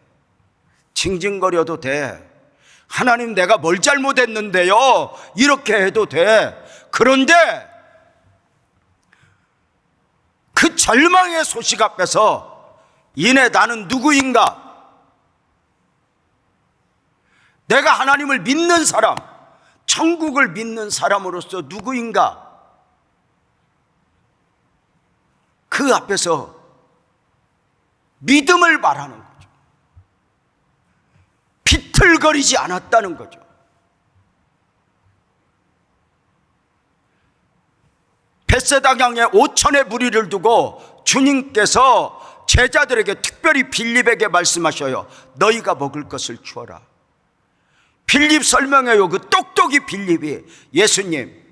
징징거려도 돼. 하나님 내가 뭘 잘못했는데요 이렇게 해도 돼. 그런데 그 절망의 소식 앞에서 이내 나는 누구인가? 내가 하나님을 믿는 사람, 천국을 믿는 사람으로서 누구인가? 그 앞에서 믿음을 말하는 거죠. 비틀거리지 않았다는 거죠. 벳세다 강에 5천의 무리를 두고 주님께서 제자들에게 특별히 빌립에게 말씀하셔요. 너희가 먹을 것을 주어라. 빌립 설명해요. 그 똑똑이 빌립이 예수님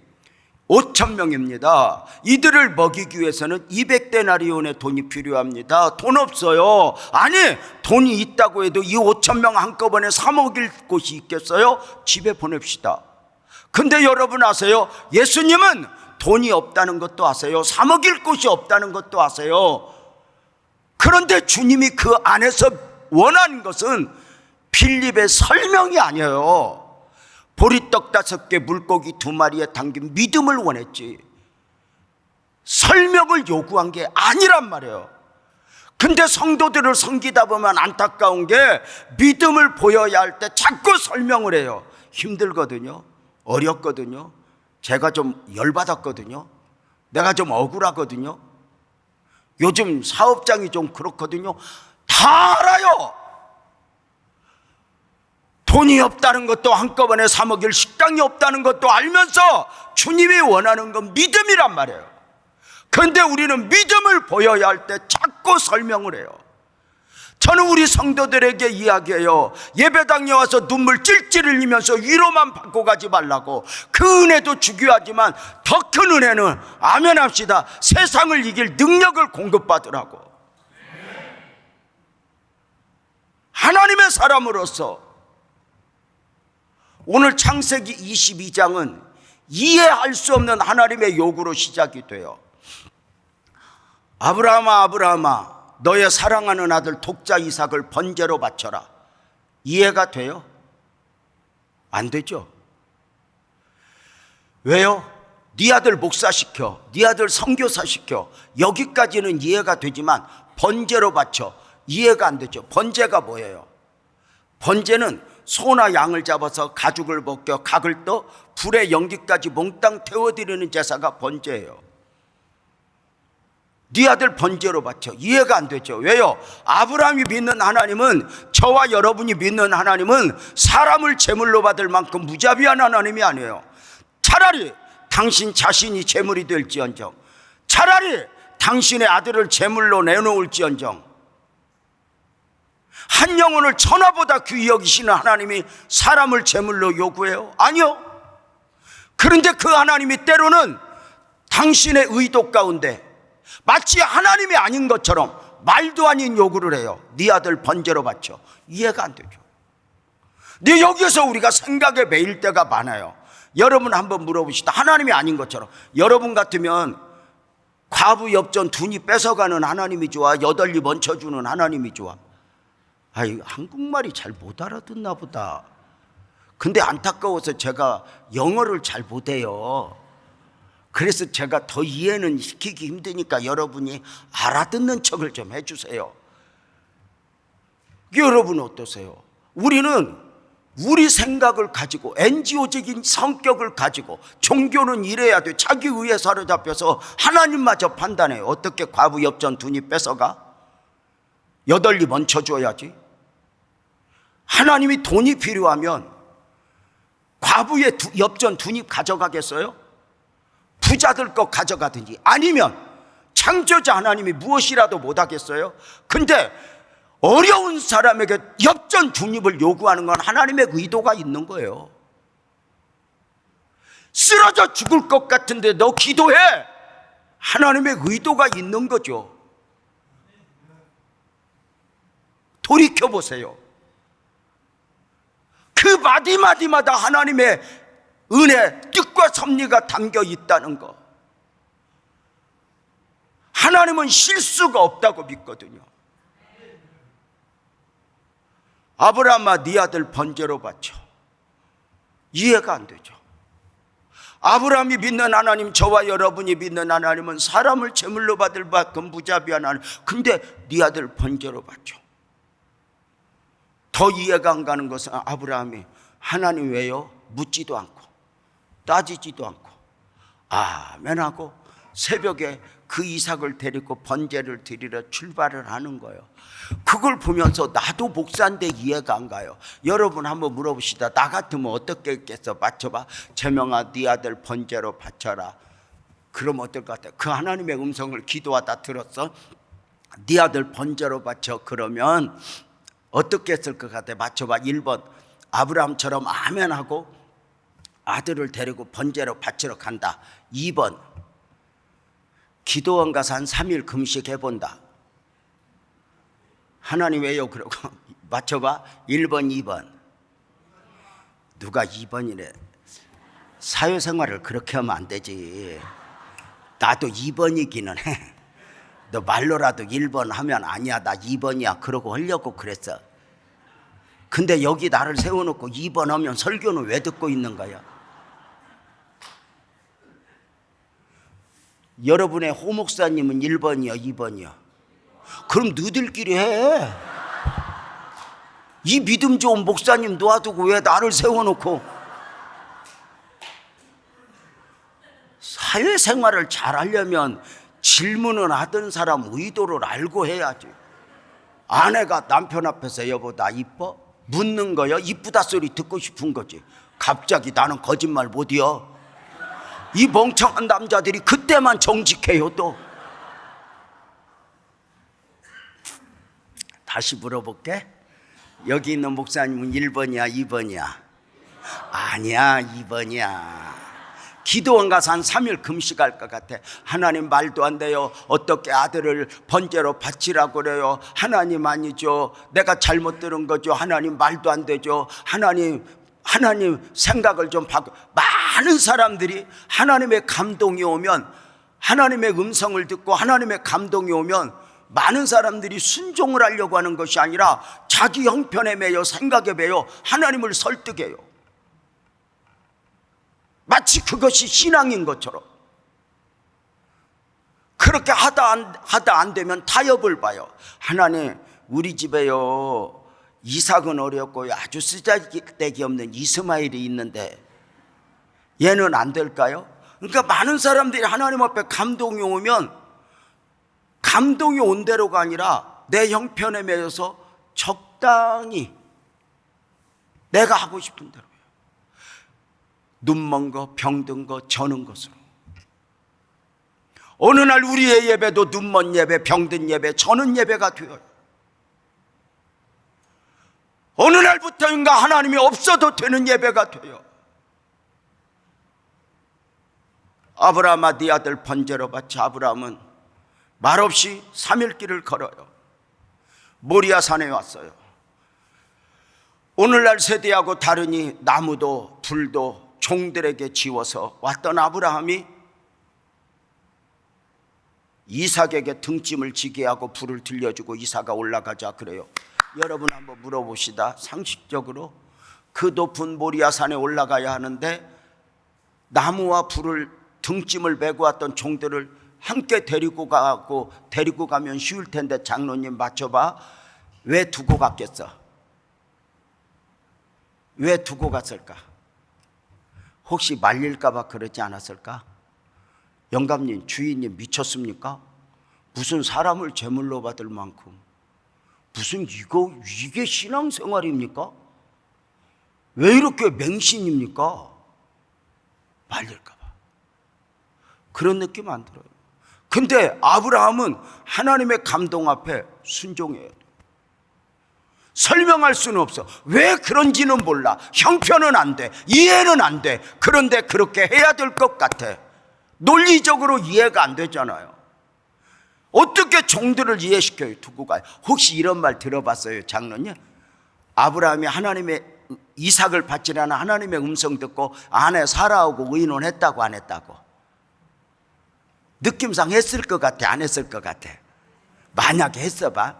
5천 명입니다. 이들을 먹이기 위해서는 200데나리온의 돈이 필요합니다. 돈 없어요. 아니 돈이 있다고 해도 이 5천 명 한꺼번에 사 먹일 곳이 있겠어요? 집에 보냅시다. 근데 여러분 아세요? 예수님은 돈이 없다는 것도 아세요. 사 먹일 곳이 없다는 것도 아세요. 그런데 주님이 그 안에서 원하는 것은 빌립의 설명이 아니에요. 보리떡 5개 물고기 2마리에 담긴 믿음을 원했지 설명을 요구한 게 아니란 말이에요. 근데 성도들을 섬기다 보면 안타까운 게 믿음을 보여야 할 때 자꾸 설명을 해요. 힘들거든요. 어렵거든요. 제가 좀 열받았거든요. 내가 좀 억울하거든요. 요즘 사업장이 좀 그렇거든요. 다 알아요. 돈이 없다는 것도 한꺼번에 사 먹일 식당이 없다는 것도 알면서 주님이 원하는 건 믿음이란 말이에요. 그런데 우리는 믿음을 보여야 할 때 자꾸 설명을 해요. 저는 우리 성도들에게 이야기해요. 예배당에 와서 눈물 찔찔 흘리면서 위로만 받고 가지 말라고. 그 은혜도 중요하지만 더 큰 은혜는 아멘 합시다. 세상을 이길 능력을 공급받으라고. 하나님의 사람으로서 오늘 창세기 22장은 이해할 수 없는 하나님의 요구로 시작이 돼요. 아브라함아 너의 사랑하는 아들 독자 이삭을 번제로 바쳐라. 이해가 돼요? 안 되죠. 왜요? 네 아들 목사시켜, 네 아들 선교사시켜. 여기까지는 이해가 되지만 번제로 바쳐 이해가 안 되죠. 번제가 뭐예요? 번제는 소나 양을 잡아서 가죽을 벗겨 각을 떠 불에 연기까지 몽땅 태워드리는 제사가 번제예요. 네 아들 번제로 바쳐. 이해가 안 되죠. 왜요? 아브라함이 믿는 하나님은, 저와 여러분이 믿는 하나님은 사람을 제물로 받을 만큼 무자비한 하나님이 아니에요. 차라리 당신 자신이 제물이 될지언정, 차라리 당신의 아들을 제물로 내놓을지언정, 한 영혼을 천하보다 귀히 여기시는 하나님이 사람을 제물로 요구해요? 아니요. 그런데 그 하나님이 때로는 당신의 의도 가운데 마치 하나님이 아닌 것처럼 말도 아닌 요구를 해요. 네 아들 번제로 바쳐. 이해가 안 되죠. 근데 여기에서 우리가 생각에 매일 때가 많아요. 여러분 한번 물어보시다. 하나님이 아닌 것처럼. 여러분 같으면 과부 엽전 둔이 뺏어가는 하나님이 좋아, 여덟이 멈춰주는 하나님이 좋아? 아이, 한국말이 잘 못 알아듣나 보다. 근데 안타까워서 제가 영어를 잘 못해요. 그래서 제가 더 이해는 시키기 힘드니까 여러분이 알아듣는 척을 좀 해주세요. 여러분 어떠세요? 우리는 우리 생각을 가지고 NGO적인 성격을 가지고 종교는 이래야 돼, 자기 의에 사로잡혀서 하나님마저 판단해요. 어떻게 과부 엽전 둔이 뺏어가? 여덟이 멈춰줘야지. 하나님이 돈이 필요하면 과부의 엽전 둔이 가져가겠어요? 부자들 거 가져가든지, 아니면 창조자 하나님이 무엇이라도 못하겠어요? 근데 어려운 사람에게 엽전 둔입을 요구하는 건 하나님의 의도가 있는 거예요. 쓰러져 죽을 것 같은데 너 기도해. 하나님의 의도가 있는 거죠. 돌이켜보세요. 그 마디마디마다 하나님의 은혜, 뜻과 섭리가 담겨 있다는 거. 하나님은 실수가 없다고 믿거든요. 아브라함아, 네 아들 번제로 바쳐. 이해가 안 되죠. 아브라함이 믿는 하나님, 저와 여러분이 믿는 하나님은 사람을 제물로 받을 만큼 무자비한 하나님. 근데 네 아들 번제로 바쳐. 더 이해가 안 가는 것은 아브라함이 하나님 왜요? 묻지도 않고 따지지도 않고 아멘하고 새벽에 그 이삭을 데리고 번제를 드리러 출발을 하는 거예요. 그걸 보면서 나도 목사인데 이해가 안 가요. 여러분 한번 물어봅시다. 나 같으면 어떻게 했겠어? 맞춰봐. 재명아, 네 아들 번제로 바쳐라. 그럼 어떨 것 같아? 그 하나님의 음성을 기도하다 들었어? 네 아들 번제로 바쳐. 그러면 어떻게 했을 것 같아? 맞춰봐. 1번 아브라함처럼 아멘하고 아들을 데리고 번제로 바치러 간다. 2번 기도원 가서 한 3일 금식해본다. 하나님 왜요? 그러고 맞춰봐. 1번 2번. 누가 2번이래? 사회생활을 그렇게 하면 안 되지. 나도 2번이기는 해. 너 말로라도 1번 하면 아니야 나 2번이야 그러고 하려고 그랬어. 근데 여기 나를 세워놓고 2번 하면 설교는 왜 듣고 있는 거야? 여러분의 호목사님은 1번이요 2번이요? 그럼 너희들끼리 해. 이 믿음 좋은 목사님 놓아두고 왜 나를 세워놓고. 사회생활을 잘하려면 질문을 하던 사람 의도를 알고 해야지. 아내가 남편 앞에서 여보 나 이뻐? 묻는 거요? 이쁘다 소리 듣고 싶은 거지. 갑자기 나는 거짓말 못이요. 이 멍청한 남자들이 그때만 정직해요. 또 다시 물어볼게. 여기 있는 목사님은 1번이야 2번이야? 아니야 2번이야. 기도원 가서 한 3일 금식할 것 같아. 하나님 말도 안 돼요. 어떻게 아들을 번제로 바치라고 그래요? 하나님 아니죠. 내가 잘못 들은 거죠. 하나님 말도 안 되죠. 하나님 생각을 좀 바꿔. 많은 사람들이 하나님의 감동이 오면, 하나님의 음성을 듣고 하나님의 감동이 오면 많은 사람들이 순종을 하려고 하는 것이 아니라 자기 형편에 매여 생각에 매여 하나님을 설득해요. 마치 그것이 신앙인 것처럼. 그렇게 하다 안 되면 타협을 봐요. 하나님 우리 집에요 이삭은 어렵고 아주 쓰잘데기 없는 이스마엘이 있는데 얘는 안 될까요? 그러니까 많은 사람들이 하나님 앞에 감동이 오면 감동이 온 대로가 아니라 내 형편에 매여서 적당히 내가 하고 싶은 대로요. 눈먼 거, 병든 거, 저는 것으로. 어느 날 우리의 예배도 눈먼 예배, 병든 예배, 저는 예배가 되어요. 어느 날부터인가 하나님이 없어도 되는 예배가 돼요. 아브라함아, 네 아들 번제로 바쳐. 아브라함은 말없이 3일 길을 걸어요. 모리아 산에 왔어요. 오늘날 세대하고 다르니 나무도 불도 종들에게 지워서 왔던 아브라함이 이삭에게 등짐을 지게 하고 불을 들려주고 이삭아 올라가자 그래요. 여러분 한번 물어봅시다. 상식적으로 그 높은 모리아 산에 올라가야 하는데 나무와 불을 등짐을 메고 왔던 종들을 함께 데리고 가면 쉬울 텐데, 장로님 맞춰봐. 왜 두고 갔겠어? 왜 두고 갔을까? 혹시 말릴까 봐 그러지 않았을까? 영감님, 주인님 미쳤습니까? 무슨 사람을 제물로 받을 만큼 무슨 이게 신앙생활입니까? 왜 이렇게 맹신입니까? 말릴까 봐. 그런 느낌 안 들어요. 근데 아브라함은 하나님의 감동 앞에 순종해야 돼. 설명할 수는 없어. 왜 그런지는 몰라. 형편은 안 돼. 이해는 안 돼. 그런데 그렇게 해야 될 것 같아. 논리적으로 이해가 안 되잖아요. 어떻게 종들을 이해시켜요? 두고 가요. 혹시 이런 말 들어봤어요, 장로님? 아브라함이 하나님의 이삭을 바치라는 하나님의 음성 듣고 아내 사라하고 의논했다고 안 했다고? 느낌상 했을 것 같아, 안 했을 것 같아? 만약에 했어봐.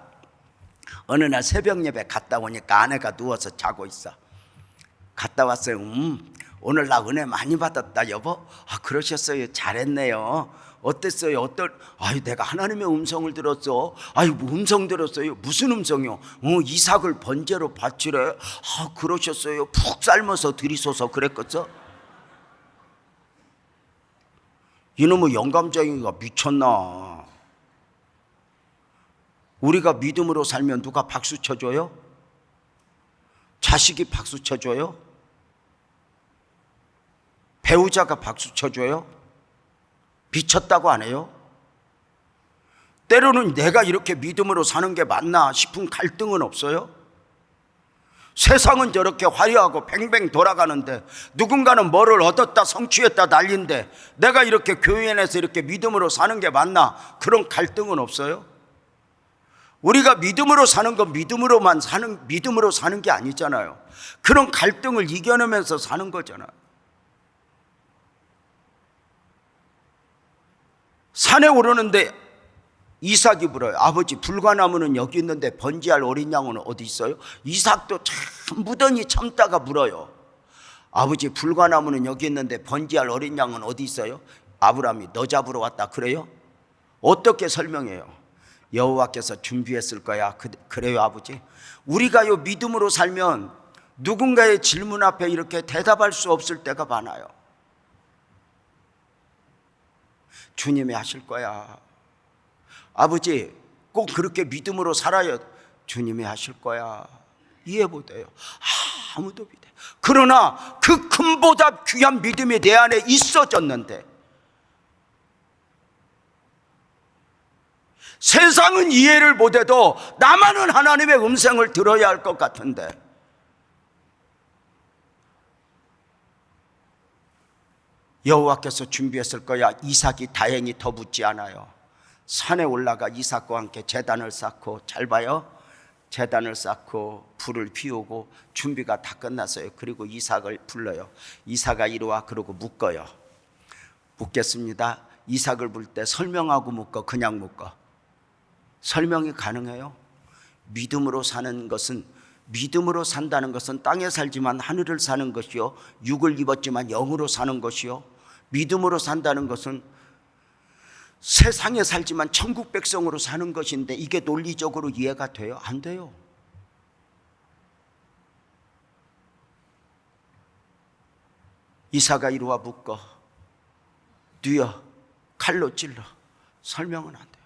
어느 날 새벽 예배 갔다 오니까 아내가 누워서 자고 있어. 갔다 왔어요. 오늘 나 은혜 많이 받았다 여보. 아, 그러셨어요. 잘했네요. 어땠어요? 아유, 내가 하나님의 음성을 들었어. 아유, 뭐 음성 들었어요? 무슨 음성이요? 이삭을 번제로 바치래. 아, 그러셨어요. 푹 삶아서 드리소서 그랬겠어? 이놈의 영감쟁이가 미쳤나? 우리가 믿음으로 살면 누가 박수 쳐줘요? 자식이 박수 쳐줘요? 배우자가 박수 쳐줘요? 미쳤다고 안 해요? 때로는 내가 이렇게 믿음으로 사는 게 맞나 싶은 갈등은 없어요? 세상은 저렇게 화려하고 뱅뱅 돌아가는데 누군가는 뭐를 얻었다 성취했다 난리인데 내가 이렇게 교회 안에서 이렇게 믿음으로 사는 게 맞나, 그런 갈등은 없어요? 우리가 믿음으로 사는 건 믿음으로 사는 게 아니잖아요. 그런 갈등을 이겨내면서 사는 거잖아요. 산에 오르는데 이삭이 물어요. 아버지, 불과나무는 여기 있는데 번제할 어린 양은 어디 있어요? 이삭도 참 무던히 참다가 물어요. 아버지, 불과나무는 여기 있는데 번제할 어린 양은 어디 있어요? 아브라함이 너 잡으러 왔다 그래요? 어떻게 설명해요? 여호와께서 준비했을 거야. 그래요 아버지? 우리가요 믿음으로 살면 누군가의 질문 앞에 이렇게 대답할 수 없을 때가 많아요. 주님이 하실 거야. 아버지, 꼭 그렇게 믿음으로 살아요. 주님이 하실 거야. 이해 못해요. 아무도 믿어요. 그러나 그 금보다 귀한 믿음이 내 안에 있어졌는데, 세상은 이해를 못해도 나만은 하나님의 음성을 들어야 할 것 같은데, 여호와께서 준비했을 거야. 이삭이 다행히 더 붙지 않아요. 산에 올라가 이삭과 함께 제단을 쌓고, 잘 봐요, 제단을 쌓고 불을 피우고 준비가 다 끝났어요. 그리고 이삭을 불러요. 이삭아 이리 와. 그러고 묶어요. 묶겠습니다. 이삭을 불 때 설명하고 묶어, 그냥 묶어? 설명이 가능해요? 믿음으로 사는 것은, 믿음으로 산다는 것은 땅에 살지만 하늘을 사는 것이요, 육을 입었지만 영으로 사는 것이요, 믿음으로 산다는 것은 세상에 살지만 천국 백성으로 사는 것인데, 이게 논리적으로 이해가 돼요? 안 돼요. 이삭아 이리 와, 묶어, 뉘어, 칼로 찔러. 설명은 안 돼요.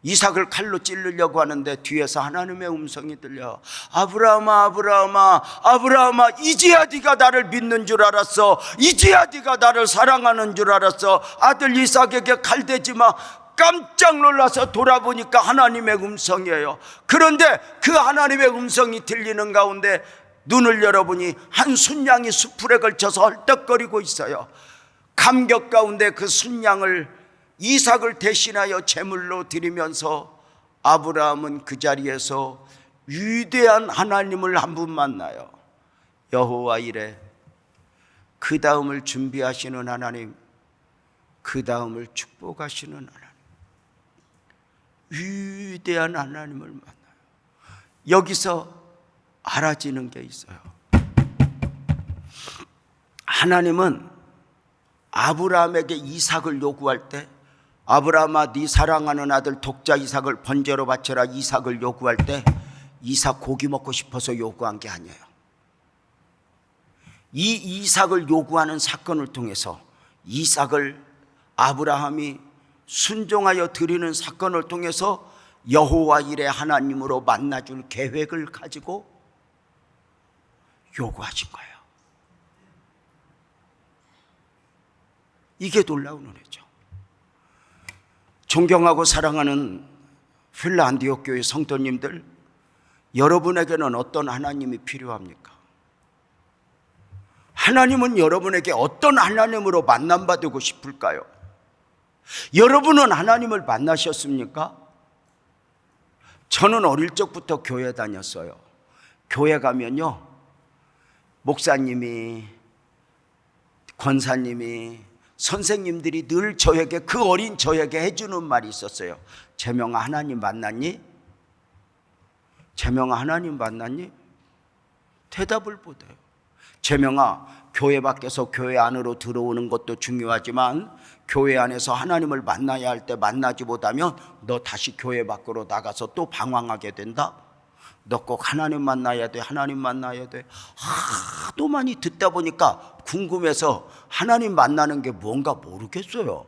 이삭을 칼로 찌르려고 하는데 뒤에서 하나님의 음성이 들려. 아브라함아, 아브라함아, 아브라함아, 이제야 네가 나를 믿는 줄 알았어. 이제야 네가 나를 사랑하는 줄 알았어. 아들 이삭에게 칼 대지 마. 깜짝 놀라서 돌아보니까 하나님의 음성이에요. 그런데 그 하나님의 음성이 들리는 가운데 눈을 열어보니 한 순양이 수풀에 걸쳐서 헐떡거리고 있어요. 감격 가운데 그 순양을 이삭을 대신하여 제물로 드리면서 아브라함은 그 자리에서 위대한 하나님을 한 분 만나요. 여호와 이레, 그 다음을 준비하시는 하나님, 그 다음을 축복하시는 하나님, 위대한 하나님을 만나요. 여기서 알아지는 게 있어요. 하나님은 아브라함에게 이삭을 요구할 때, 아브라함아 네 사랑하는 아들 독자 이삭을 번제로 바쳐라 이삭을 요구할 때 이삭 고기 먹고 싶어서 요구한 게 아니에요. 이 이삭을 요구하는 사건을 통해서 이삭을 아브라함이 순종하여 드리는 사건을 통해서 여호와 이레 하나님으로 만나줄 계획을 가지고 요구하신 거예요. 이게 놀라운 은혜죠. 존경하고 사랑하는 필라 안디옥 교회 성도님들, 여러분에게는 어떤 하나님이 필요합니까? 하나님은 여러분에게 어떤 하나님으로 만남받고 싶을까요? 여러분은 하나님을 만나셨습니까? 저는 어릴 적부터 교회 다녔어요. 교회 가면요, 목사님이, 권사님이, 선생님들이 늘 저에게, 그 어린 저에게 해주는 말이 있었어요. 재명아, 하나님 만났니? 재명아, 하나님 만났니? 대답을 못해요. 재명아, 교회 밖에서 교회 안으로 들어오는 것도 중요하지만 교회 안에서 하나님을 만나야 할 때 만나지 못하면 너 다시 교회 밖으로 나가서 또 방황하게 된다. 너 꼭 하나님 만나야 돼, 하나님 만나야 돼. 하도 많이 듣다 보니까 궁금해서 하나님 만나는 게 뭔가 모르겠어요.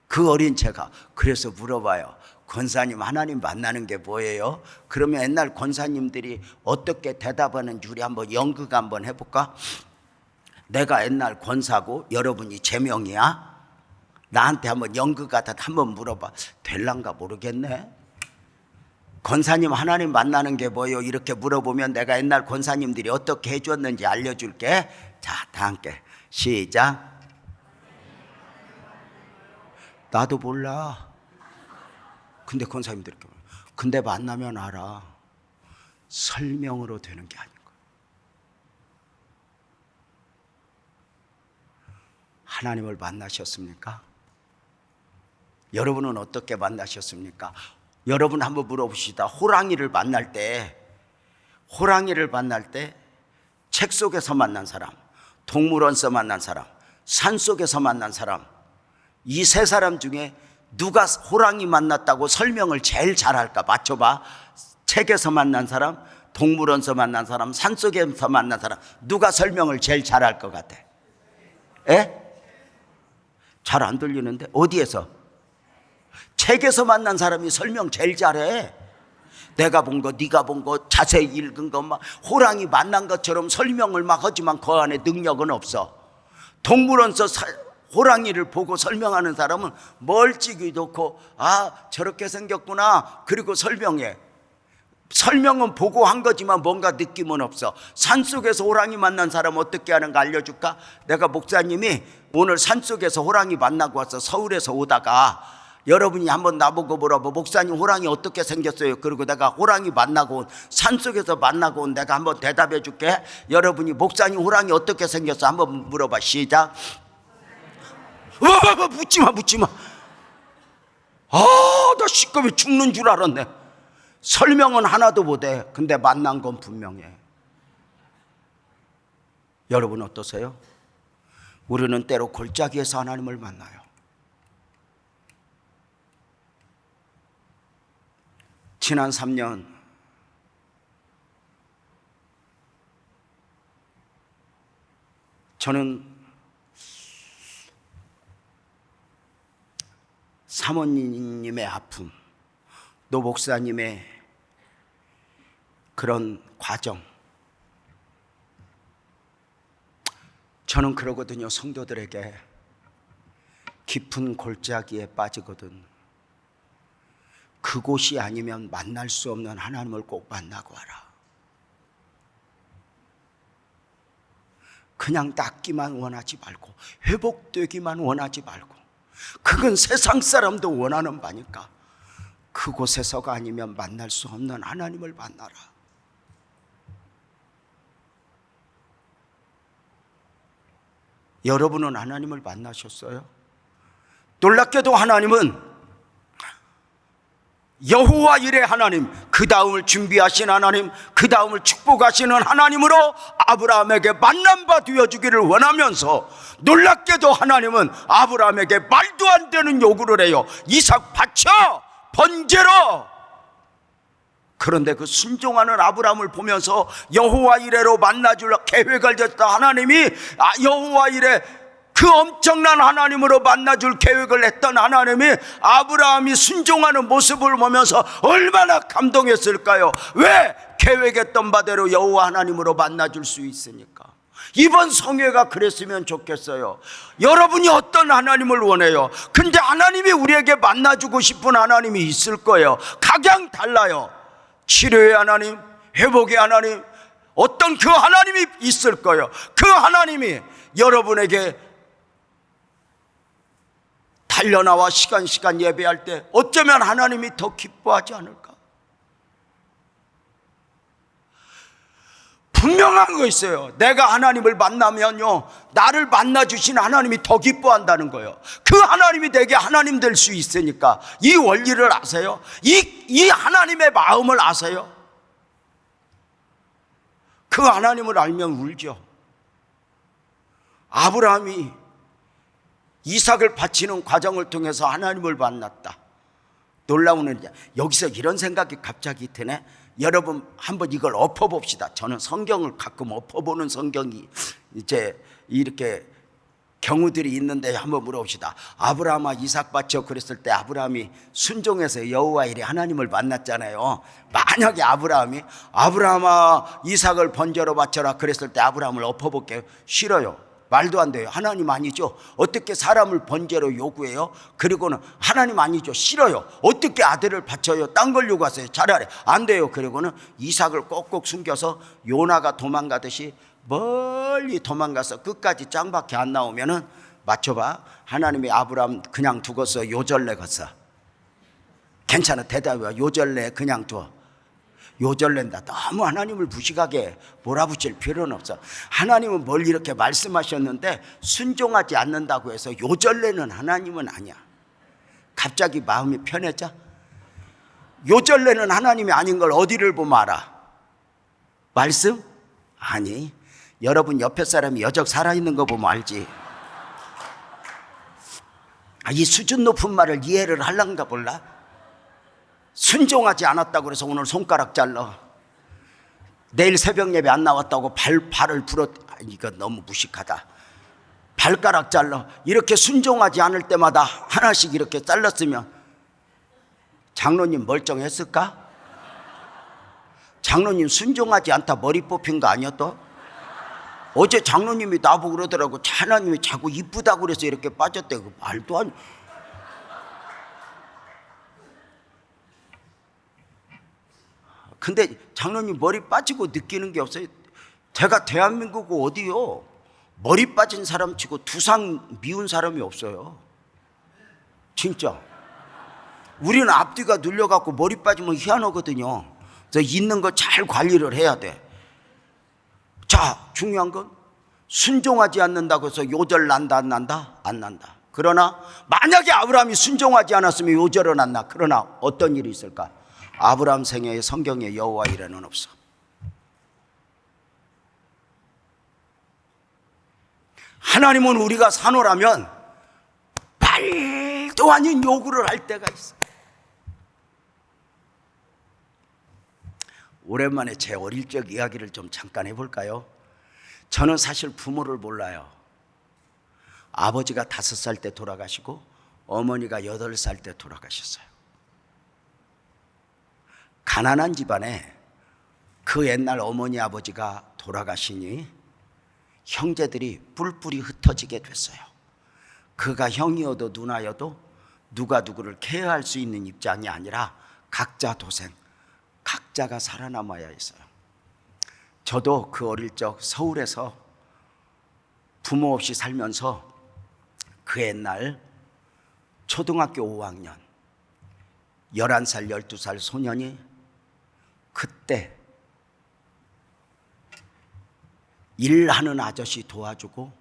그 어린 제가. 그래서 물어봐요. 권사님, 하나님 만나는 게 뭐예요? 그러면 옛날 권사님들이 어떻게 대답하는지 우리 한번 연극 한번 해볼까? 내가 옛날 권사고 여러분이 제명이야? 나한테 한번 연극 같아 한번 물어봐. 될란가 모르겠네. 권사님, 하나님 만나는 게 뭐예요? 이렇게 물어보면 내가 옛날 권사님들이 어떻게 해줬는지 알려줄게. 자, 다 함께 시작. 나도 몰라. 근데 권사님들이 근데 만나면 알아. 설명으로 되는 게 아닌 거야. 하나님을 만나셨습니까? 여러분은 어떻게 만나셨습니까? 여러분 한번 물어봅시다. 호랑이를 만날 때 책 속에서 만난 사람, 동물원에서 만난 사람, 산 속에서 만난 사람, 이 세 사람 중에 누가 호랑이 만났다고 설명을 제일 잘할까? 맞춰봐. 책에서 만난 사람, 동물원에서 만난 사람, 산속에서 만난 사람, 누가 설명을 제일 잘할 것 같아? 에? 잘 안 들리는데? 어디에서? 책에서 만난 사람이 설명 제일 잘해. 내가 본 거, 네가 본 거, 자세히 읽은 거 막 호랑이 만난 것처럼 설명을 막 하지만 그 안에 능력은 없어. 동물원에서 호랑이를 보고 설명하는 사람은 멀찍이 놓고 아, 저렇게 생겼구나. 그리고 설명해. 설명은 보고 한 거지만 뭔가 느낌은 없어. 산속에서 호랑이 만난 사람 어떻게 하는가 알려줄까? 내가 목사님이 오늘 산속에서 호랑이 만나고 와서 서울에서 오다가 여러분이 한번 나보고 물어봐. 목사님, 호랑이 어떻게 생겼어요? 그리고 내가 호랑이 만나고 온, 산속에서 만나고 온 내가 한번 대답해 줄게. 여러분이 목사님, 호랑이 어떻게 생겼어? 한번 물어봐. 시작. 묻지마. 나 시끄러워 죽는 줄 알았네. 설명은 하나도 못해. 근데 만난 건 분명해. 여러분 어떠세요? 우리는 때로 골짜기에서 하나님을 만나요. 지난 3년 저는 사모님의 아픔, 노 목사님의 그런 과정, 저는 그러거든요. 성도들에게 깊은 골짜기에 빠지거든 그곳이 아니면 만날 수 없는 하나님을 꼭 만나고 와라. 그냥 낫기만 원하지 말고 회복되기만 원하지 말고, 그건 세상 사람도 원하는 바니까 그곳에서가 아니면 만날 수 없는 하나님을 만나라. 여러분은 하나님을 만나셨어요? 놀랍게도 하나님은 여호와 일의 하나님, 그 다음을 준비하신 하나님, 그 다음을 축복하시는 하나님으로 아브라함에게 만남바 되어주기를 원하면서, 놀랍게도 하나님은 아브라함에게 말도 안 되는 요구를 해요. 이삭 바쳐 번제로. 그런데 그 순종하는 아브라함을 보면서 여호와 이레로 만나줄 계획을 졌다 하나님이, 여호와 이레 그 엄청난 하나님으로 만나줄 계획을 했던 하나님이 아브라함이 순종하는 모습을 보면서 얼마나 감동했을까요? 왜? 계획했던 바대로 여호와 하나님으로 만나줄 수 있으니까. 이번 성회가 그랬으면 좋겠어요. 여러분이 어떤 하나님을 원해요? 근데 하나님이 우리에게 만나주고 싶은 하나님이 있을 거예요. 각양 달라요. 치료의 하나님, 회복의 하나님, 어떤 그 하나님이 있을 거예요. 그 하나님이 여러분에게 달려나와 시간 예배할 때 어쩌면 하나님이 더 기뻐하지 않을까? 분명한 거 있어요. 내가 하나님을 만나면요, 나를 만나주신 하나님이 더 기뻐한다는 거예요. 그 하나님이 내게 하나님 될 수 있으니까. 이 원리를 아세요? 이 하나님의 마음을 아세요? 그 하나님을 알면 울죠. 아브라함이 이삭을 바치는 과정을 통해서 하나님을 만났다. 놀라운, 여기서 이런 생각이 갑자기 드네. 여러분 한번 이걸 엎어봅시다. 저는 성경을 가끔 엎어보는 성경이 이제 이렇게 경우들이 있는데 한번 물어봅시다. 아브라함아 이삭 바쳐 그랬을 때 아브라함이 순종해서 여호와 이레 하나님을 만났잖아요. 만약에 아브라함아 이삭을 번제로 바쳐라 그랬을 때 아브라함을 엎어볼게요. 싫어요. 말도 안 돼요. 하나님 아니죠. 어떻게 사람을 번제로 요구해요? 그리고는 하나님 아니죠. 싫어요. 어떻게 아들을 바쳐요? 딴 걸 요구하세요. 차라리 안 돼요. 그리고는 이삭을 꼭꼭 숨겨서 요나가 도망가듯이 멀리 도망가서 끝까지 짱밖에 안 나오면은, 맞춰봐, 하나님이 아브라함 그냥 두고서 요절내 걷어. 괜찮아, 대답해. 요절내 그냥 둬. 요절낸다. 너무 하나님을 무식하게 몰아붙일 필요는 없어. 하나님은 뭘 이렇게 말씀하셨는데 순종하지 않는다고 해서 요절내는 하나님은 아니야. 갑자기 마음이 편해져? 요절내는 하나님이 아닌 걸 어디를 보면 알아? 말씀? 아니, 여러분 옆에 사람이 여적 살아있는 거 보면 알지. 이 수준 높은 말을 이해를 하려는가 몰라? 순종하지 않았다고 그래서 오늘 손가락 잘라. 내일 새벽 예배 안 나왔다고 발을 불어. 이거 너무 무식하다. 발가락 잘라. 이렇게 순종하지 않을 때마다 하나씩 이렇게 잘랐으면 장로님 멀쩡했을까? 장로님 순종하지 않다 머리 뽑힌 거 아니었어? 어제 장로님이 나보고 그러더라고. 하나님이 자꾸 이쁘다고 그래서 이렇게 빠졌대. 그 말도 안. 근데 장로님 머리 빠지고 느끼는 게 없어요. 제가 대한민국 어디요? 머리 빠진 사람 치고 두상 미운 사람이 없어요. 진짜. 우리는 앞뒤가 눌려갖고 머리 빠지면 희한하거든요. 그래서 있는 거 잘 관리를 해야 돼. 자, 중요한 건 순종하지 않는다고 해서 요절 난다 안 난다? 안 난다. 그러나 만약에 아브라함이 순종하지 않았으면 요절은 안 나. 그러나 어떤 일이 있을까? 아브라함 생애에 성경에 여호와 이레는 없어. 하나님은 우리가 산호라면 말도 아닌 요구를 할 때가 있어. 오랜만에 제 어릴 적 이야기를 좀 잠깐 해볼까요? 저는 사실 부모를 몰라요. 아버지가 5살 때 돌아가시고 어머니가 8살 때 돌아가셨어요. 가난한 집안에 그 옛날 어머니 아버지가 돌아가시니 형제들이 뿔뿔이 흩어지게 됐어요. 그가 형이어도 누나여도 누가 누구를 케어할 수 있는 입장이 아니라 각자 도생, 각자가 살아남아야 했어요. 저도 그 어릴 적 서울에서 부모 없이 살면서 그 옛날 초등학교 5학년 11살, 12살 소년이 그때 일하는 아저씨 도와주고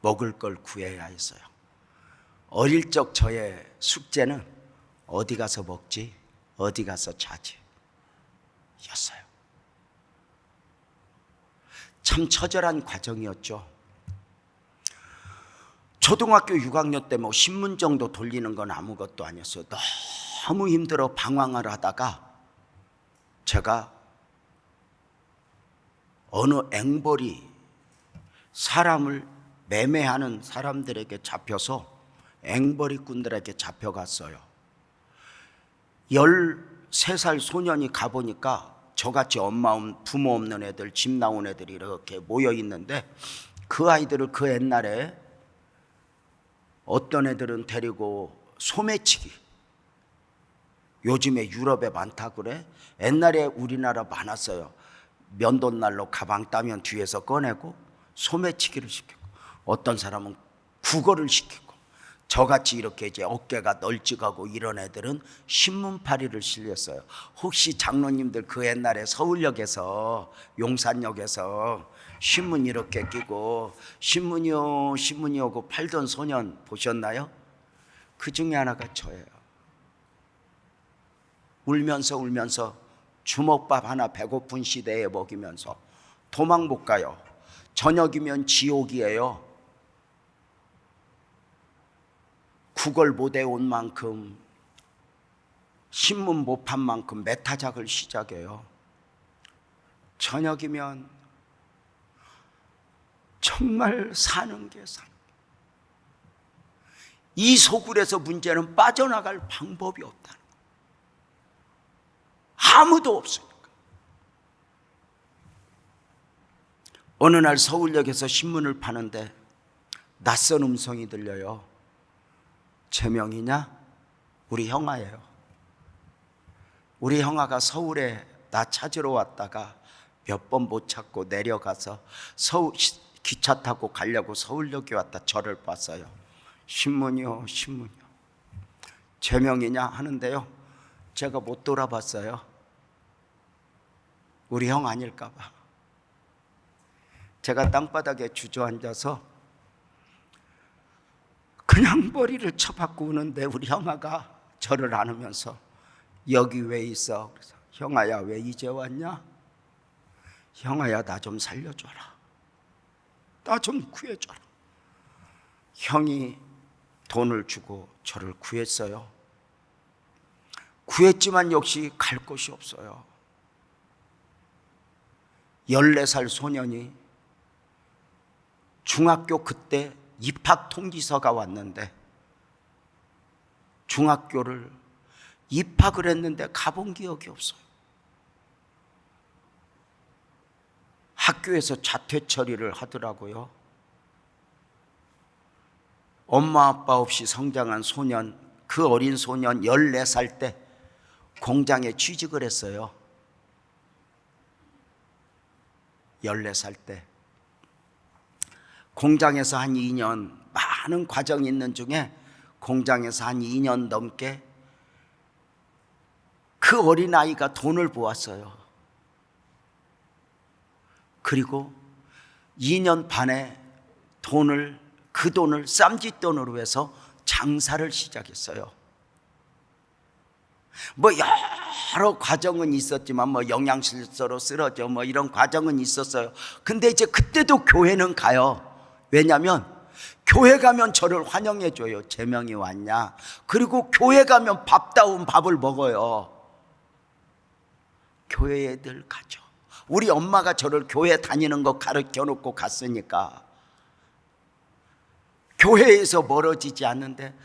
먹을 걸 구해야 했어요. 어릴 적 저의 숙제는 어디 가서 먹지, 어디 가서 자지 였어요. 참 처절한 과정이었죠. 초등학교 6학년 때 뭐 신문 정도 돌리는 건 아무것도 아니었어요. 너무 힘들어 방황을 하다가 제가 어느 앵벌이 사람을 매매하는 사람들에게 잡혀서 앵벌이꾼들에게 잡혀갔어요. 13살 소년이 가보니까 저같이 부모 없는 애들, 집 나온 애들이 이렇게 모여 있는데 그 아이들을 그 옛날에 어떤 애들은 데리고 소매치기, 요즘에 유럽에 많다 그래? 옛날에 우리나라 많았어요. 면도날로 가방 따면 뒤에서 꺼내고 소매치기를 시키고, 어떤 사람은 국어를 시키고, 저같이 이렇게 이제 어깨가 널찍하고 이런 애들은 신문파리를 실렸어요. 혹시 장로님들 그 옛날에 서울역에서 용산역에서 신문 이렇게 끼고 신문이요 신문이요 하고 팔던 소년 보셨나요? 그 중에 하나가 저예요. 울면서 주먹밥 하나 배고픈 시대에 먹이면서 도망 못 가요. 저녁이면 지옥이에요. 국어를 못 해온 만큼, 신문 못 판 만큼 메타작을 시작해요. 저녁이면 정말 사는 게 사는. 이 소굴에서 문제는 빠져나갈 방법이 없다는 거예요. 아무도 없으니까. 어느 날 서울역에서 신문을 파는데 낯선 음성이 들려요. 제명이냐? 우리 형아예요. 우리 형아가 서울에 나 찾으러 왔다가 몇 번 못 찾고 내려가서 기차 타고 가려고 서울역에 왔다 저를 봤어요. 신문이요. 제명이냐 하는데요, 제가 못 돌아봤어요. 우리 형 아닐까 봐. 제가 땅바닥에 주저앉아서 그냥 머리를 쳐박고 우는데 우리 형아가 저를 안으면서 여기 왜 있어? 그래서 형아야 왜 이제 왔냐? 형아야 나 좀 살려줘라. 나 좀 구해줘라. 형이 돈을 주고 저를 구했어요. 구했지만 역시 갈 곳이 없어요. 14살 소년이 중학교 그때 입학 통지서가 왔는데 중학교를 입학을 했는데 가본 기억이 없어요. 학교에서 자퇴 처리를 하더라고요. 엄마 아빠 없이 성장한 소년, 그 어린 소년 14살 때 공장에 취직을 했어요. 14살 때 공장에서 한 2년, 많은 과정이 있는 중에 공장에서 한 2년 넘게 그 어린아이가 돈을 모았어요. 그리고 2년 반에 그 돈을 쌈짓돈으로 해서 장사를 시작했어요. 뭐 여러 과정은 있었지만 뭐 영양실조로 쓰러져 뭐 이런 과정은 있었어요. 근데 이제 그때도 교회는 가요. 왜냐하면 교회 가면 저를 환영해 줘요. 제명이 왔냐? 그리고 교회 가면 밥다운 밥을 먹어요. 교회에 늘 가죠. 우리 엄마가 저를 교회 다니는 거 가르쳐 놓고 갔으니까 교회에서 멀어지지 않는데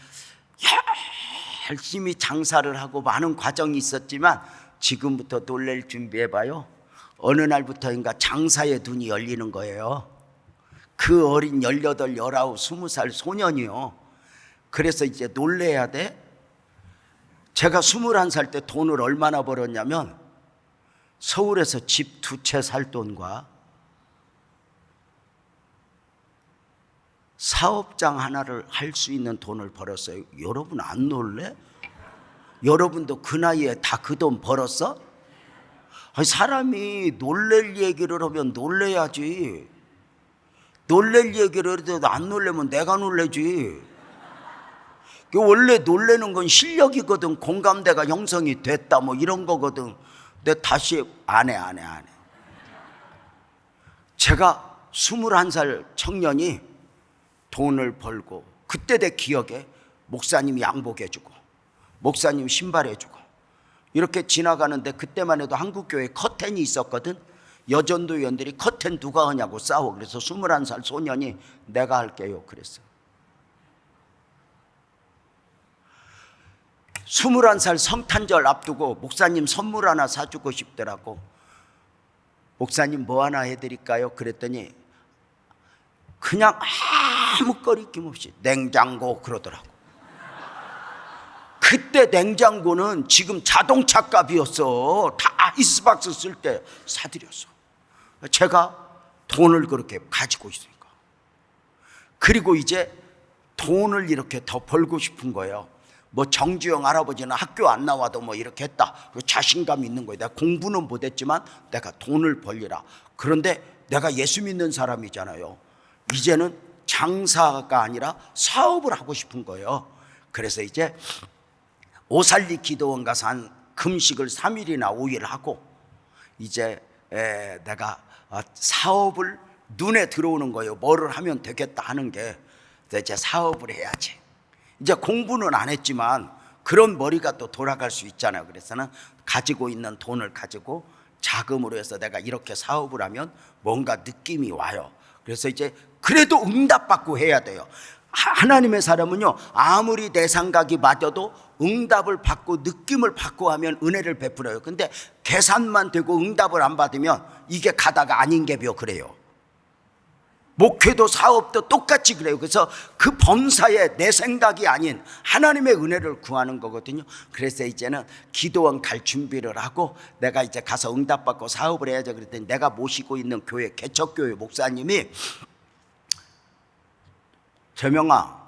열심히 장사를 하고 많은 과정이 있었지만 지금부터 놀랄 준비해봐요. 어느 날부터인가 장사의 눈이 열리는 거예요. 그 어린 18, 19, 20살 소년이요. 그래서 이제 놀래야 돼. 제가 21살 때 돈을 얼마나 벌었냐면 서울에서 집 2채 살 돈과 사업장 하나를 할 수 있는 돈을 벌었어요. 여러분 안 놀래? 여러분도 그 나이에 다 그 돈 벌었어? 아니, 사람이 놀랄 얘기를 하면 놀래야지. 놀랄 얘기를 해도 안 놀래면 내가 놀래지. 원래 놀래는 건 실력이거든. 공감대가 형성이 됐다 뭐 이런 거거든. 근데 다시 안 해. 제가 21살 청년이 돈을 벌고 그때 내 기억에 목사님이 양복해주고 목사님 신발해주고 이렇게 지나가는데 그때만 해도 한국교회에 커튼이 있었거든. 여전도위원들이 커튼 누가 하냐고 싸워. 그래서 21살 소년이 내가 할게요 그랬어. 21살 성탄절 앞두고 목사님 선물 하나 사주고 싶더라고. 목사님 뭐 하나 해드릴까요? 그랬더니 그냥 아무 거리낌 없이 냉장고 그러더라고. 그때 냉장고는 지금 자동차 값이었어. 다 아이스박스 쓸 때 사드렸어. 제가 돈을 그렇게 가지고 있으니까. 그리고 이제 돈을 이렇게 더 벌고 싶은 거예요. 뭐 정주영 할아버지는 학교 안 나와도 뭐 이렇게 했다. 자신감 있는 거예요. 내가 공부는 못했지만 내가 돈을 벌리라. 그런데 내가 예수 믿는 사람이잖아요. 이제는 장사가 아니라 사업을 하고 싶은 거예요. 그래서 이제 오살리 기도원 가서 한 금식을 3일이나 5일 하고 이제 내가 사업을 눈에 들어오는 거예요. 뭐를 하면 되겠다 하는 게. 이제 사업을 해야지. 이제 공부는 안 했지만 그런 머리가 또 돌아갈 수 있잖아요. 그래서는 가지고 있는 돈을 가지고 자금으로 해서 내가 이렇게 사업을 하면 뭔가 느낌이 와요. 그래서 이제 그래도 응답받고 해야 돼요. 하나님의 사람은요, 아무리 내 생각이 맞아도 응답을 받고 느낌을 받고 하면 은혜를 베풀어요. 근데 계산만 되고 응답을 안 받으면 이게 가다가 아닌 게벼 그래요. 목회도 사업도 똑같이 그래요. 그래서 그 범사에 내 생각이 아닌 하나님의 은혜를 구하는 거거든요. 그래서 이제는 기도원 갈 준비를 하고 내가 이제 가서 응답받고 사업을 해야죠. 그랬더니 내가 모시고 있는 교회 개척교회 목사님이 재명아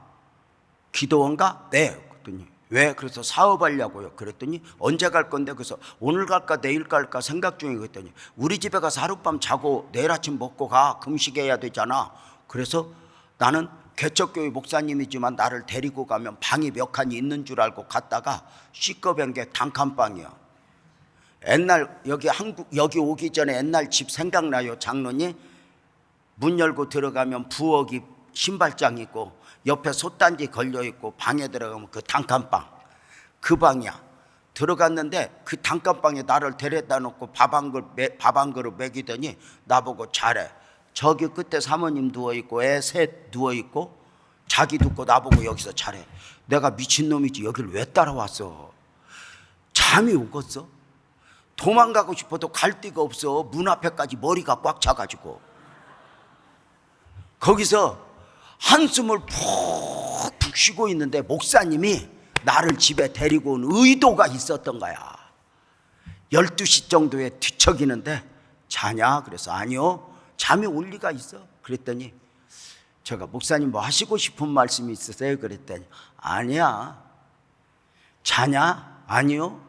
기도원 가? 네. 그랬더니 왜? 그래서 사업하려고요. 그랬더니 언제 갈 건데? 그래서 오늘 갈까 내일 갈까 생각 중이고 그랬더니 우리 집에 가서 하룻밤 자고 내일 아침 먹고 가. 금식해야 되잖아. 그래서 나는 개척교회 목사님이지만 나를 데리고 가면 방이 몇 칸이 있는 줄 알고 갔다가 시꺼밴 게 단칸방이야. 옛날 여기 오기 전에 옛날 집 생각나요. 장로님 문 열고 들어가면 부엌이 신발장 있고 옆에 솥단지 걸려있고 방에 들어가면 그 단칸방 그 방이야. 들어갔는데 그 단칸방에 나를 데려다 놓고 밥 한 그릇 먹이더니 나보고 잘해. 저기 끝에 사모님 누워있고 애 셋 누워있고 자기 듣고 나보고 여기서 잘해. 내가 미친놈이지 여기를 왜 따라왔어. 잠이 오겠어. 도망가고 싶어도 갈 데가 없어. 문 앞에까지 머리가 꽉 차가지고 거기서 한숨을 푹푹 쉬고 있는데 목사님이 나를 집에 데리고 온 의도가 있었던 거야. 12시 정도에 뒤척이는데 자냐? 그래서 아니요. 잠이 올 리가 있어. 그랬더니 제가 목사님 뭐 하시고 싶은 말씀이 있으세요? 그랬더니 아니야. 자냐? 아니요.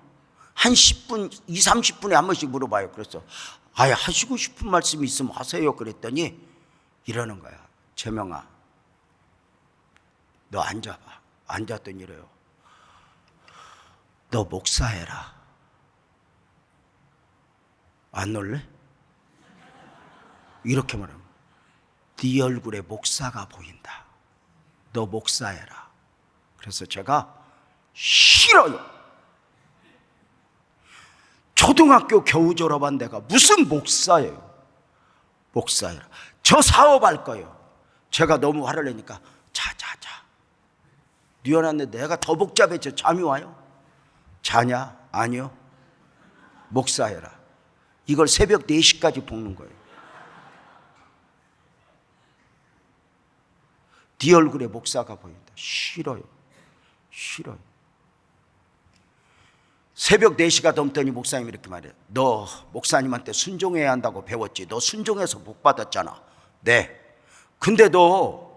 한 10분, 30분에 한 번씩 물어봐요. 그래서 아예 하시고 싶은 말씀이 있으면 하세요. 그랬더니 이러는 거야. 재명아 너 앉아봐. 앉았더니 이래요. 너 목사해라. 안 놀래? 이렇게 말하면 네 얼굴에 목사가 보인다. 너 목사해라. 그래서 제가 싫어요. 초등학교 겨우 졸업한 내가 무슨 목사예요. 목사해라. 저 사업할 거예요. 제가 너무 화를 내니까 자. 뛰어났는데 내가 더 복잡해져 잠이 와요. 자냐? 아니요. 목사해라. 이걸 새벽 4시까지 볶는 거예요. 네 얼굴에 목사가 보인다. 싫어요. 싫어요. 새벽 4시가 넘더니 목사님이 이렇게 말해요. 너 목사님한테 순종해야 한다고 배웠지. 너 순종해서 복 받았잖아. 네. 근데 너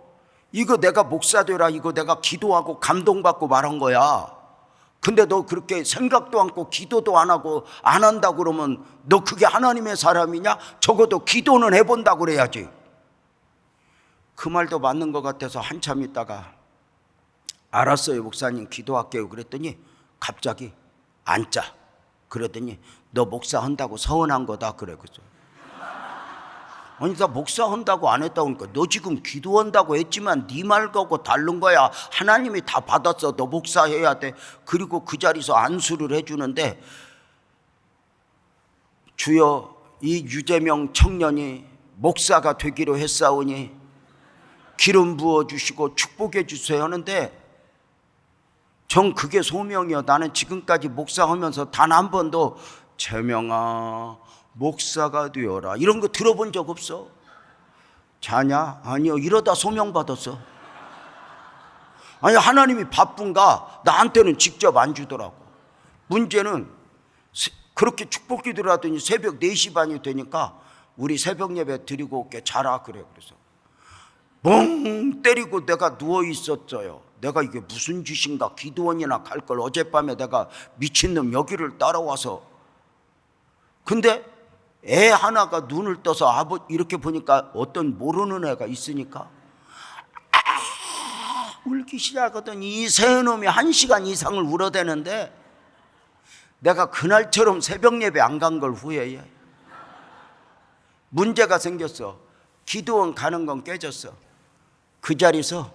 이거 내가 목사 되라, 이거 내가 기도하고 감동받고 말한 거야. 근데 너 그렇게 생각도 않고 기도도 안 하고 안 한다고 그러면 너 그게 하나님의 사람이냐? 적어도 기도는 해본다고 그래야지. 그 말도 맞는 것 같아서 한참 있다가 알았어요 목사님 기도할게요 그랬더니 갑자기 앉자. 그러더니 너 목사 한다고 서운한 거다 그래. 그죠? 아니 나 목사 한다고 안 했다고 하니까 너 지금 기도한다고 했지만 네 말하고 다른 거야. 하나님이 다 받았어. 너 목사해야 돼. 그리고 그 자리에서 안수를 해주는데 주여 이 유재명 청년이 목사가 되기로 했사오니 기름 부어주시고 축복해 주세요 하는데 전 그게 소명이요. 나는 지금까지 목사하면서 단 한 번도 재명아 목사가 되어라 이런 거 들어본 적 없어. 자냐? 아니요. 이러다 소명 받았어. 아니 하나님이 바쁜가? 나한테는 직접 안 주더라고. 문제는 그렇게 축복 기도를 하더니 새벽 4시 반이 되니까 우리 새벽 예배 드리고 올게 자라 그래. 그래서 멍 때리고 내가 누워 있었어요. 내가 이게 무슨 짓인가. 기도원이나 갈 걸 어젯밤에 내가 미친놈 여기를 따라와서. 근데 애 하나가 눈을 떠서 이렇게 보니까 어떤 모르는 애가 있으니까 울기 시작하더니 이 새놈이 1시간 이상을 울어대는데 내가 그날처럼 새벽 예배 안 간 걸 후회해. 문제가 생겼어. 기도원 가는 건 깨졌어. 그 자리에서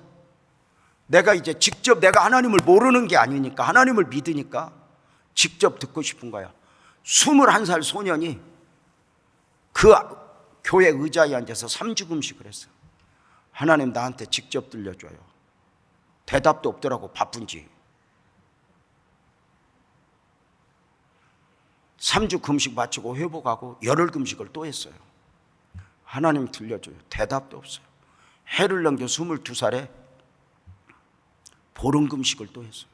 내가 이제 직접 내가 하나님을 모르는 게 아니니까 하나님을 믿으니까 직접 듣고 싶은 거야. 21살 소년이 그 교회 의자에 앉아서 3주금식을 했어. 하나님 나한테 직접 들려줘요. 대답도 없더라고 바쁜지. 3주 금식 마치고 회복하고 열흘 금식을 또 했어요. 하나님 들려줘요. 대답도 없어요. 해를 넘겨 22살에 보름 금식을 또 했어요.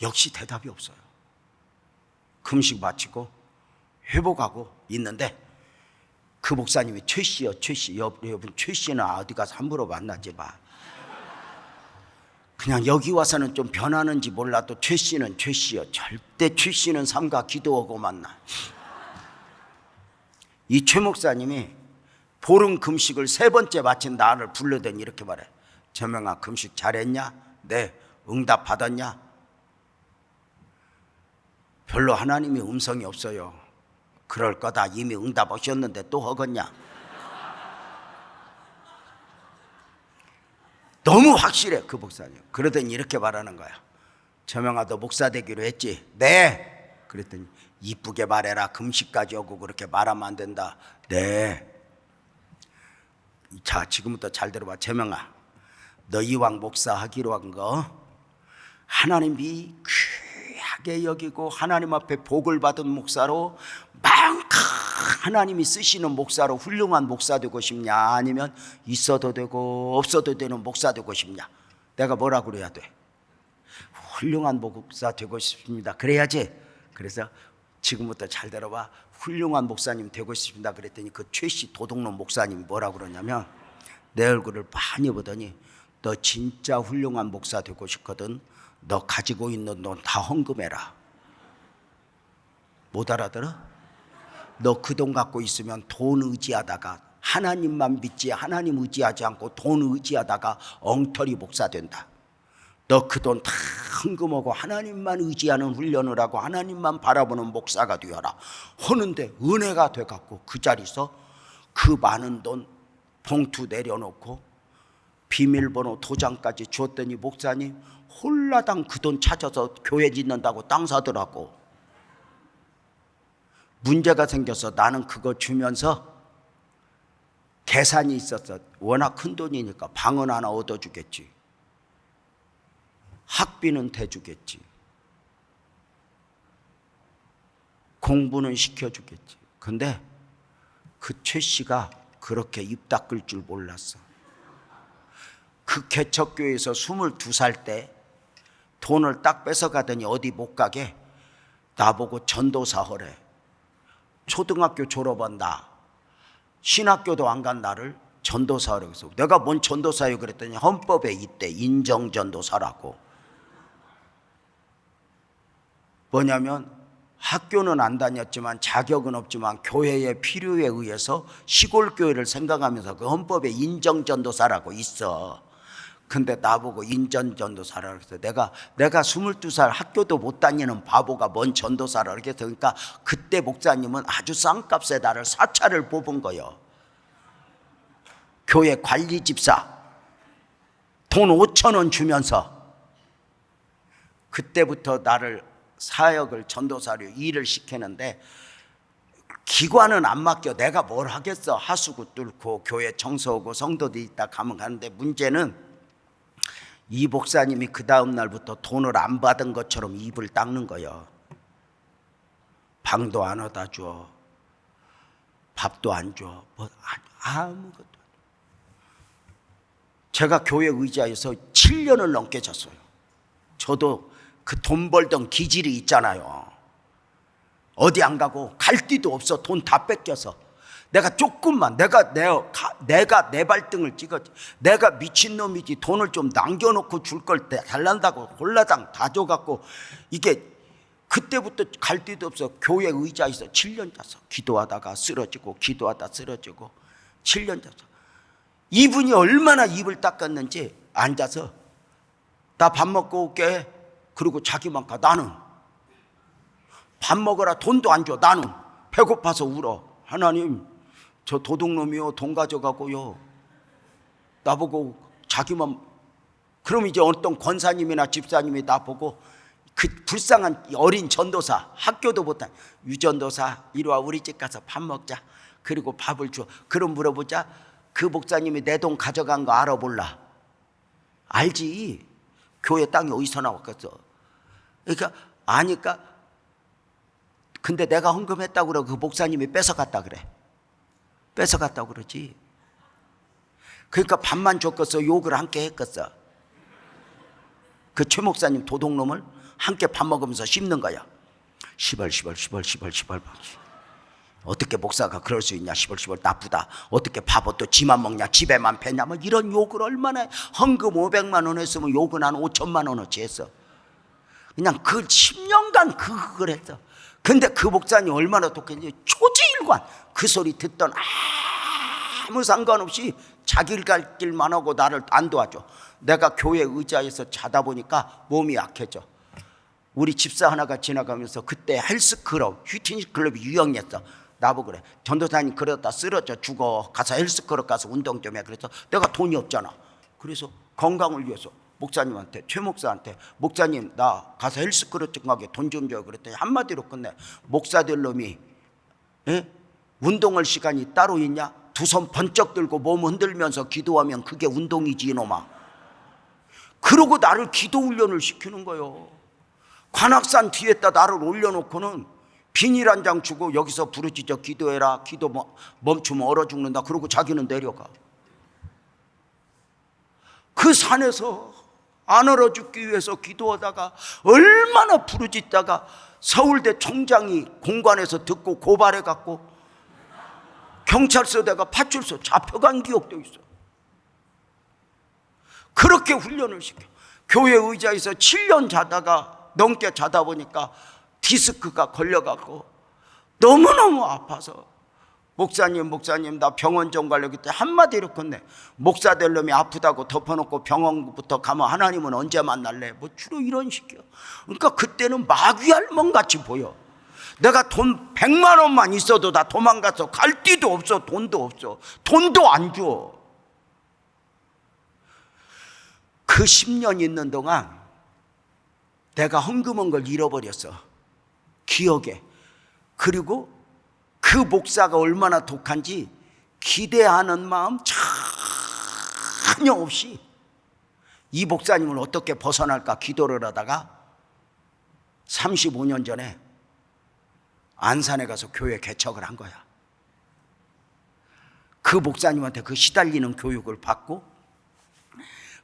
역시 대답이 없어요. 금식 마치고 회복하고 있는데 그 목사님이 최 씨요, 최 씨. 여러분 최 씨는 어디 가서 함부로 만나지 마. 그냥 여기 와서는 좀 변하는지 몰라도 최 씨는 최 씨요. 절대 최 씨는 삼가 기도하고 만나. 이 최 목사님이 보름 금식을 3번째 마친 나를 불러더니 이렇게 말해. 재명아 금식 잘했냐? 네. 응답 받았냐? 별로 하나님이 음성이 없어요. 그럴 거다. 이미 응답 오셨는데 또 하겠냐? 너무 확실해 그 목사님. 그러더니 이렇게 말하는 거야. 재명아 너 목사 되기로 했지? 네. 그랬더니 이쁘게 말해라. 금식까지 오고 그렇게 말하면 안 된다. 네. 자 지금부터 잘 들어봐. 재명아 너 이왕 목사 하기로 한 거 하나님이 귀하게 여기고 하나님 앞에 복을 받은 목사로 하나님이 쓰시는 목사로 훌륭한 목사 되고 싶냐? 아니면 있어도 되고 없어도 되는 목사 되고 싶냐? 내가 뭐라 그래야 돼? 훌륭한 목사 되고 싶습니다. 그래야지. 그래서 지금부터 잘 들어봐. 훌륭한 목사님 되고 싶습니다. 그랬더니 그 최씨 도둑놈 목사님이 뭐라 그러냐면 내 얼굴을 많이 보더니 너 진짜 훌륭한 목사 되고 싶거든. 너 가지고 있는 돈 다 헌금해라. 못 알아들어? 너 그 돈 갖고 있으면 돈 의지하다가 하나님만 믿지 하나님 의지하지 않고 돈 의지하다가 엉터리 목사 된다. 너 그 돈 다 헌금하고 하나님만 의지하는 훈련을 하고 하나님만 바라보는 목사가 되어라. 하는데 은혜가 돼갖고 그 자리에서 그 많은 돈 봉투 내려놓고 비밀번호 도장까지 주었더니 목사님 홀라당 그 돈 찾아서 교회 짓는다고 땅 사더라고. 문제가 생겨서 나는 그거 주면서 계산이 있었어. 워낙 큰 돈이니까 방은 하나 얻어주겠지. 학비는 대주겠지. 공부는 시켜주겠지. 근데 그 최 씨가 그렇게 입 닦을 줄 몰랐어. 그 개척교회에서 22살 때 돈을 딱 뺏어가더니 어디 못 가게 나보고 전도사 하래. 초등학교 졸업한 나, 신학교도 안 간 나를 전도사라고 해서 내가 뭔 전도사예요 그랬더니 헌법에 있대. 인정전도사라고. 뭐냐면 학교는 안 다녔지만 자격은 없지만 교회의 필요에 의해서 시골 교회를 생각하면서 그 헌법에 인정전도사라고 있어. 근데 나보고 인정전도사라고 해서 내가 22살 학교도 못 다니는 바보가 뭔 전도사라고 해서 그러니까 그때 목사님은 아주 싼값에 나를 사찰을 뽑은 거예요. 교회 관리 집사 돈 5,000원 주면서 그때부터 나를 사역을 전도사로 일을 시키는데 기관은 안 맡겨. 내가 뭘 하겠어. 하수구 뚫고 교회 청소하고 성도들 있다 가면 가는데 문제는 이 목사님이 그 다음 날부터 돈을 안 받은 것처럼 입을 닦는 거예요. 방도 안 얻어 줘. 밥도 안 줘. 뭐 아무것도. 제가 교회 의자에서 7년을 넘게 잤어요. 저도 그 돈 벌던 기질이 있잖아요. 어디 안 가고 갈 데도 없어. 돈 다 뺏겨서. 내가 조금만 내가 내 발등을 찍었지. 내가 미친놈이지. 돈을 좀 남겨놓고 줄 걸 달란다고 홀라당 다 줘갖고 이게 그때부터 갈 데도 없어. 교회 의자에서 7년 잤어. 기도하다가 쓰러지고 기도하다 쓰러지고 7년 잤어. 이분이 얼마나 입을 닦았는지 앉아서 나 밥 먹고 올게. 그리고 자기만 가. 나는 밥 먹으라 돈도 안 줘. 나는 배고파서 울어. 하나님 저 도둑놈이요 돈 가져가고요. 나보고 자기만. 그럼 이제 어떤 권사님이나 집사님이 나보고 그 불쌍한 어린 전도사 학교도 못한 유전도사 이리 와 우리 집 가서 밥 먹자. 그리고 밥을 줘. 그럼 물어보자. 그 목사님이 내 돈 가져간 거 알아 몰라? 알지. 교회 땅이 어디서 나왔겠어. 그러니까 아니까. 근데 내가 헌금했다고 그러고 그 목사님이 뺏어갔다 그래. 뺏어갔다고 그러지. 그러니까 밥만 줬겠어. 욕을 함께 했겠어. 그 최 목사님 도둑놈을 함께 밥 먹으면서 씹는 거야. 시벌 어떻게 목사가 그럴 수 있냐. 시벌 나쁘다. 어떻게 밥을 또 지만 먹냐. 집에만 패냐. 뭐 이런 욕을 얼마나. 헌금 500만 원 했으면 욕은 한 5천만 원어치 했어. 그냥 그 10년간 그걸 했어. 근데 그 목사님 얼마나 독했는지 초지일관 그 소리 듣던 아무 상관없이 자기를 갈 길만 하고 나를 안 도와줘. 내가 교회 의자에서 자다 보니까 몸이 약해져. 우리 집사 하나가 지나가면서 그때 헬스클럽 휘트니스 클럽이 유행했어. 나보고 그래. 전도사님 그러다 쓰러져 죽어. 가서 헬스클럽 가서 운동 좀 해. 그래서 내가 돈이 없잖아. 그래서 건강을 위해서 목사님한테 최 목사한테 목사님 나 가서 헬스클럽 좀 가게 돈 좀 줘요. 그랬더니 한마디로 끝내. 목사될 놈이 운동할 시간이 따로 있냐? 두 손 번쩍 들고 몸 흔들면서 기도하면 그게 운동이지 이놈아. 그러고 나를 기도 훈련을 시키는 거예요. 관악산 뒤에다 나를 올려놓고는 비닐 한 장 주고 여기서 부르짖어 기도해라. 기도 멈추면 얼어 죽는다. 그러고 자기는 내려가. 그 산에서 안 얼어 죽기 위해서 기도하다가 얼마나 부르짖다가 서울대 총장이 공관에서 듣고 고발해갖고 경찰서다가 파출소 잡혀간 기억도 있어. 그렇게 훈련을 시켜. 교회 의자에서 7년 자다가 넘게 자다 보니까 디스크가 걸려갖고 너무너무 아파서 목사님 나 병원 좀 가려고 했더니 한마디로 끝내. 목사 될 놈이 아프다고 덮어놓고 병원부터 가면 하나님은 언제 만날래? 뭐 주로 이런 식이야. 그러니까 그때는 마귀알몸같이 보여. 내가 돈 100만 원만 있어도 다 도망가서 갈 데도 없어. 돈도 없어. 돈도 안 줘. 그 10년 있는 동안 내가 헌금한 걸 잃어버렸어. 기억에. 그리고 그 목사가 얼마나 독한지 기대하는 마음 전혀 없이 이 목사님을 어떻게 벗어날까 기도를 하다가 35년 전에 안산에 가서 교회 개척을 한 거야. 그 목사님한테 그 시달리는 교육을 받고.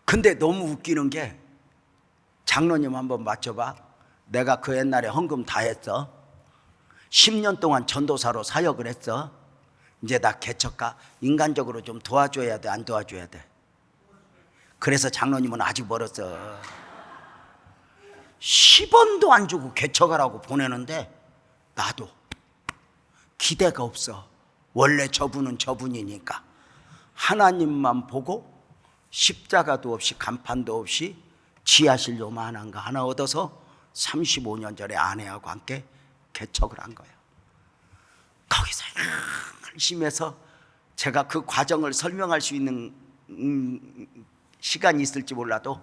근데 너무 웃기는 게, 장로님 한번 맞춰봐. 내가 그 옛날에 헌금 다 했어. 10년 동안 전도사로 사역을 했어. 이제 나 개척가. 인간적으로 좀 도와줘야 돼, 안 도와줘야 돼? 그래서 장로님은 아직 멀었어. 10원도 안 주고 개척하라고 보내는데 나도 기대가 없어. 원래 저분은 저분이니까. 하나님만 보고 십자가도 없이 간판도 없이 지하실 요만한 거 하나 얻어서 35년 전에 아내하고 함께 개척을 한 거예요. 거기서 열심히 해서 제가 그 과정을 설명할 수 있는 시간이 있을지 몰라도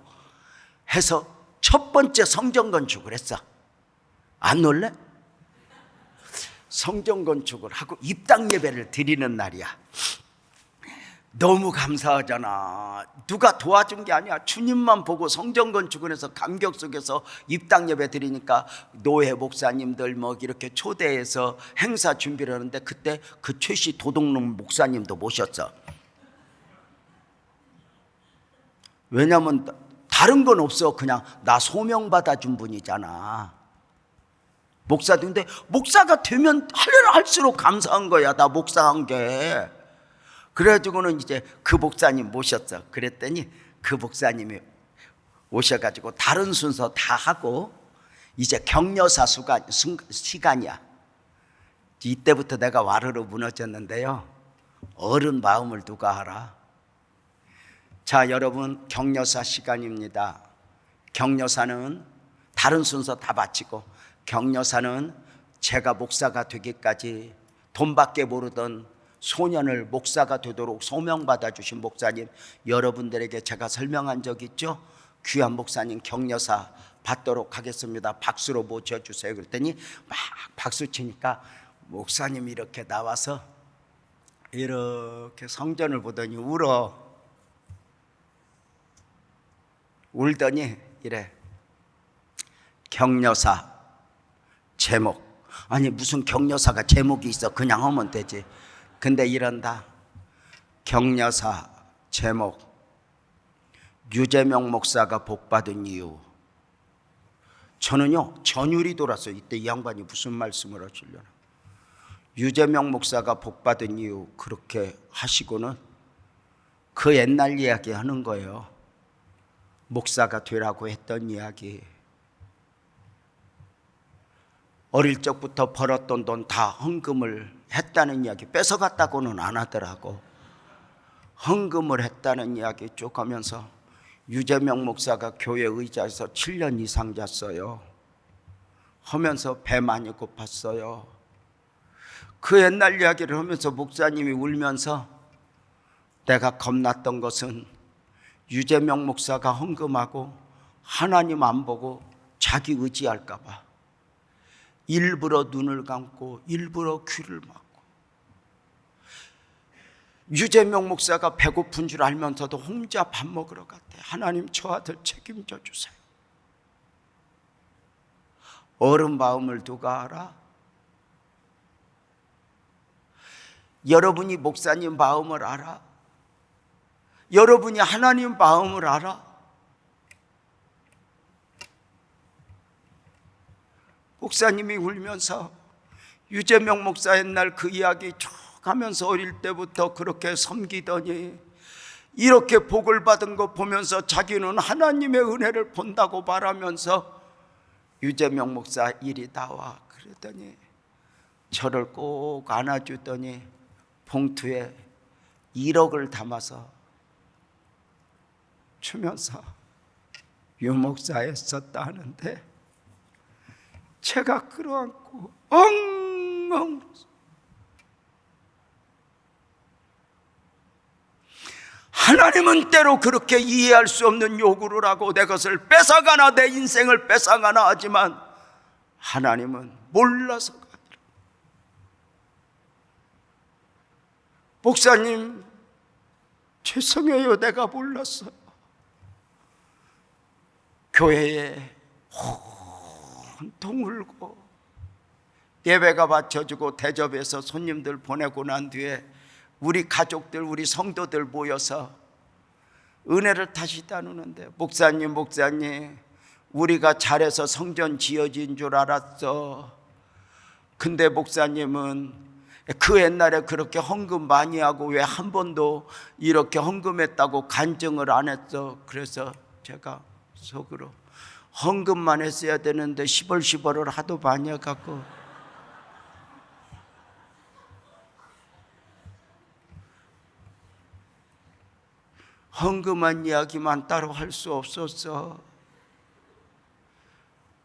해서 첫 번째 성전 건축을 했어. 안 놀래? 성전 건축을 하고 입당 예배를 드리는 날이야. 너무 감사하잖아. 누가 도와준 게 아니야. 주님만 보고 성전 건축을 해서 감격 속에서 입당 예배 드리니까 노회 목사님들 뭐 이렇게 초대해서 행사 준비를 하는데, 그때 그 최씨 도둑놈 목사님도 모셨어. 왜냐면 다른 건 없어. 그냥 나 소명 받아준 분이잖아. 목사인데 목사가 되면 할수록 감사한 거야. 나 목사한 게. 그래가지고는 이제 그 목사님 모셨어. 그랬더니 그 목사님이 오셔가지고 다른 순서 다 하고 이제 격려사 시간이야. 이때부터 내가 와르르 무너졌는데요. 어른 마음을 누가 알아? 자, 여러분, 격려사 시간입니다. 격려사는 다른 순서 다 마치고, 격려사는 제가 목사가 되기까지 돈밖에 모르던 소년을 목사가 되도록 소명받아 주신 목사님, 여러분들에게 제가 설명한 적 있죠? 귀한 목사님 격려사 받도록 하겠습니다. 박수로 모셔주세요. 그랬더니 막 박수 치니까 목사님이 이렇게 나와서 이렇게 성전을 보더니 울더니 이래. 격려사 제목. 아니 무슨 격려사가 제목이 있어. 그냥 하면 되지. 근데 이런다. 격려사 제목. 유재명 목사가 복받은 이유. 저는요 전율이 돌았어요. 이때 이 양반이 무슨 말씀을 하시려나. 유재명 목사가 복받은 이유 그렇게 하시고는 그 옛날 이야기 하는 거예요. 목사가 되라고 했던 이야기. 어릴 적부터 벌었던 돈 다 헌금을 했다는 이야기. 뺏어갔다고는 안 하더라고. 헌금을 했다는 이야기 쭉 하면서 유재명 목사가 교회 의자에서 7년 이상 잤어요. 하면서 배 많이 고팠어요. 그 옛날 이야기를 하면서 목사님이 울면서 내가 겁났던 것은 유재명 목사가 헌금하고 하나님 안 보고 자기 의지할까 봐 일부러 눈을 감고 일부러 귀를 막고, 유재명 목사가 배고픈 줄 알면서도 혼자 밥 먹으러 갔대. 하나님 저 아들 책임져 주세요. 어른 마음을 누가 알아? 여러분이 목사님 마음을 알아? 여러분이 하나님 마음을 알아? 목사님이 울면서 유재명 목사 옛날 그 이야기 쭉 하면서 어릴 때부터 그렇게 섬기더니 이렇게 복을 받은 거 보면서 자기는 하나님의 은혜를 본다고 말하면서 유재명 목사 일이 나와. 그러더니 저를 꼭 안아주더니 봉투에 1억을 담아서 주면서 유 목사에 썼다 하는데 제가 끌어안고 엉엉 하나님은 때로 그렇게 이해할 수 없는 요구를 하고 내 것을 뺏어가나 내 인생을 뺏어가나 하지만 하나님은 몰라서가 아니라. 목사님 죄송해요. 내가 몰랐어요. 교회에 온통 울고 예배가 바쳐지고 대접해서 손님들 보내고 난 뒤에 우리 가족들, 우리 성도들 모여서 은혜를 다시 나누는데, 목사님 우리가 잘해서 성전 지어진 줄 알았어. 근데 목사님은 그 옛날에 그렇게 헌금 많이 하고 왜 한 번도 이렇게 헌금했다고 간증을 안 했어. 그래서 제가 속으로 헌금만 했어야 되는데 시벌시벌을 하도 많이 해갖고 헌금한 이야기만 따로 할 수 없었어.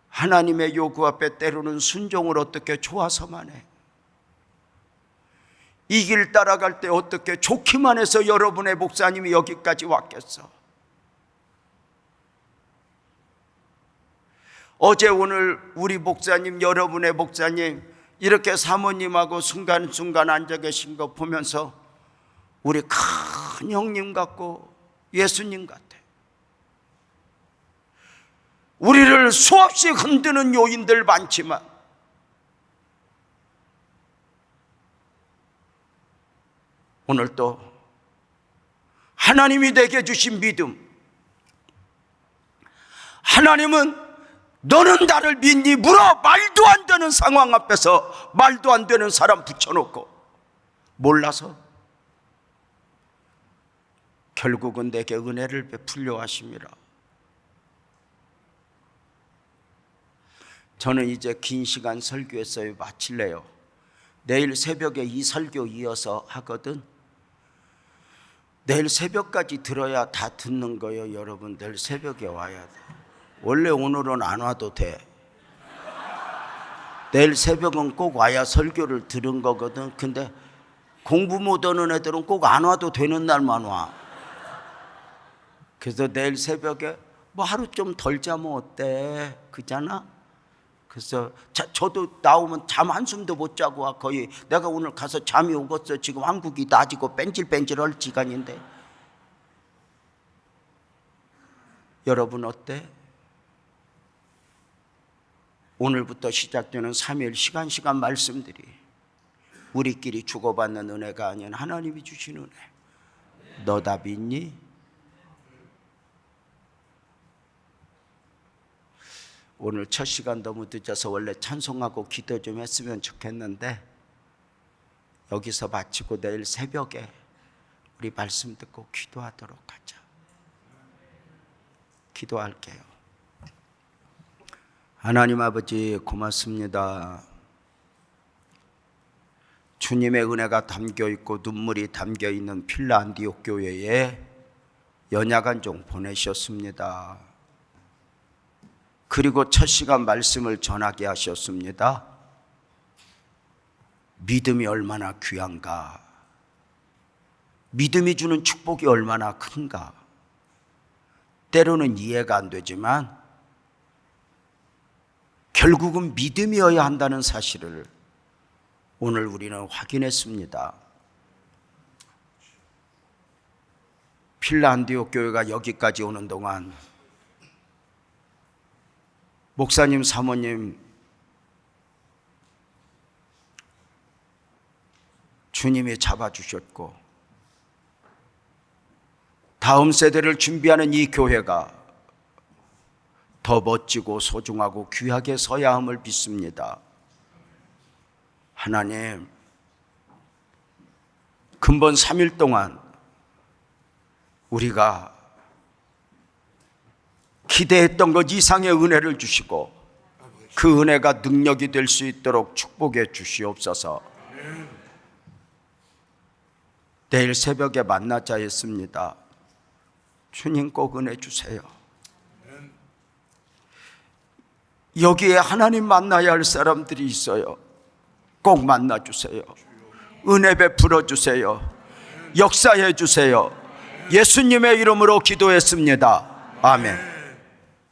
하나님의 요구 앞에 때로는 순종을 어떻게 좋아서만 해. 이 길 따라갈 때 어떻게 좋기만 해서 여러분의 목사님이 여기까지 왔겠어. 어제 오늘 우리 목사님, 여러분의 목사님 이렇게 사모님하고 순간순간 앉아 계신 거 보면서 우리 큰 형님 같고 예수님 같아. 우리를 수없이 흔드는 요인들 많지만 오늘 또 하나님이 내게 주신 믿음, 하나님은 너는 나를 믿니? 물어. 말도 안 되는 상황 앞에서 말도 안 되는 사람 붙여놓고 몰라서 결국은 내게 은혜를 베풀려 하심이라. 저는 이제 긴 시간 설교했어요. 마칠래요. 내일 새벽에 이 설교 이어서 하거든. 내일 새벽까지 들어야 다 듣는 거예요. 여러분 내일 새벽에 와야 돼. 원래 오늘은 안 와도 돼. 내일 새벽은 꼭 와야 설교를 들은 거거든. 근데 공부 못하는 애들은 꼭 안 와도 되는 날만 와. 그래서 내일 새벽에 뭐 하루 좀 덜 자면 어때? 그잖아? 그래서 저도 나오면 잠 한숨도 못 자고 와. 거의 내가 오늘 가서 잠이 오겠어. 지금 한국이 낮이고 뺀질뺀질할 시간인데. 여러분 어때? 오늘부터 시작되는 3일 시간 말씀들이 우리끼리 주고받는 은혜가 아닌 하나님이 주신 은혜. 너 다 믿니? 오늘 첫 시간 너무 늦어서 원래 찬송하고 기도 좀 했으면 좋겠는데 여기서 마치고 내일 새벽에 우리 말씀 듣고 기도하도록 하자. 기도할게요. 하나님 아버지 고맙습니다. 주님의 은혜가 담겨있고 눈물이 담겨있는 필라안디옥 교회에 연약한 종 보내셨습니다. 그리고 첫 시간 말씀을 전하게 하셨습니다. 믿음이 얼마나 귀한가, 믿음이 주는 축복이 얼마나 큰가. 때로는 이해가 안 되지만 결국은 믿음이어야 한다는 사실을 오늘 우리는 확인했습니다. 필라안디옥 교회가 여기까지 오는 동안 목사님, 사모님, 주님이 잡아주셨고 다음 세대를 준비하는 이 교회가 더 멋지고 소중하고 귀하게 서야 함을 믿습니다. 하나님, 근본 3일 동안 우리가 기대했던 것 이상의 은혜를 주시고 그 은혜가 능력이 될 수 있도록 축복해 주시옵소서. 내일 새벽에 만나자 했습니다. 주님 꼭 은혜 주세요. 여기에 하나님 만나야 할 사람들이 있어요. 꼭 만나 주세요. 은혜 베풀어 주세요. 역사해 주세요. 예수님의 이름으로 기도했습니다. 아멘.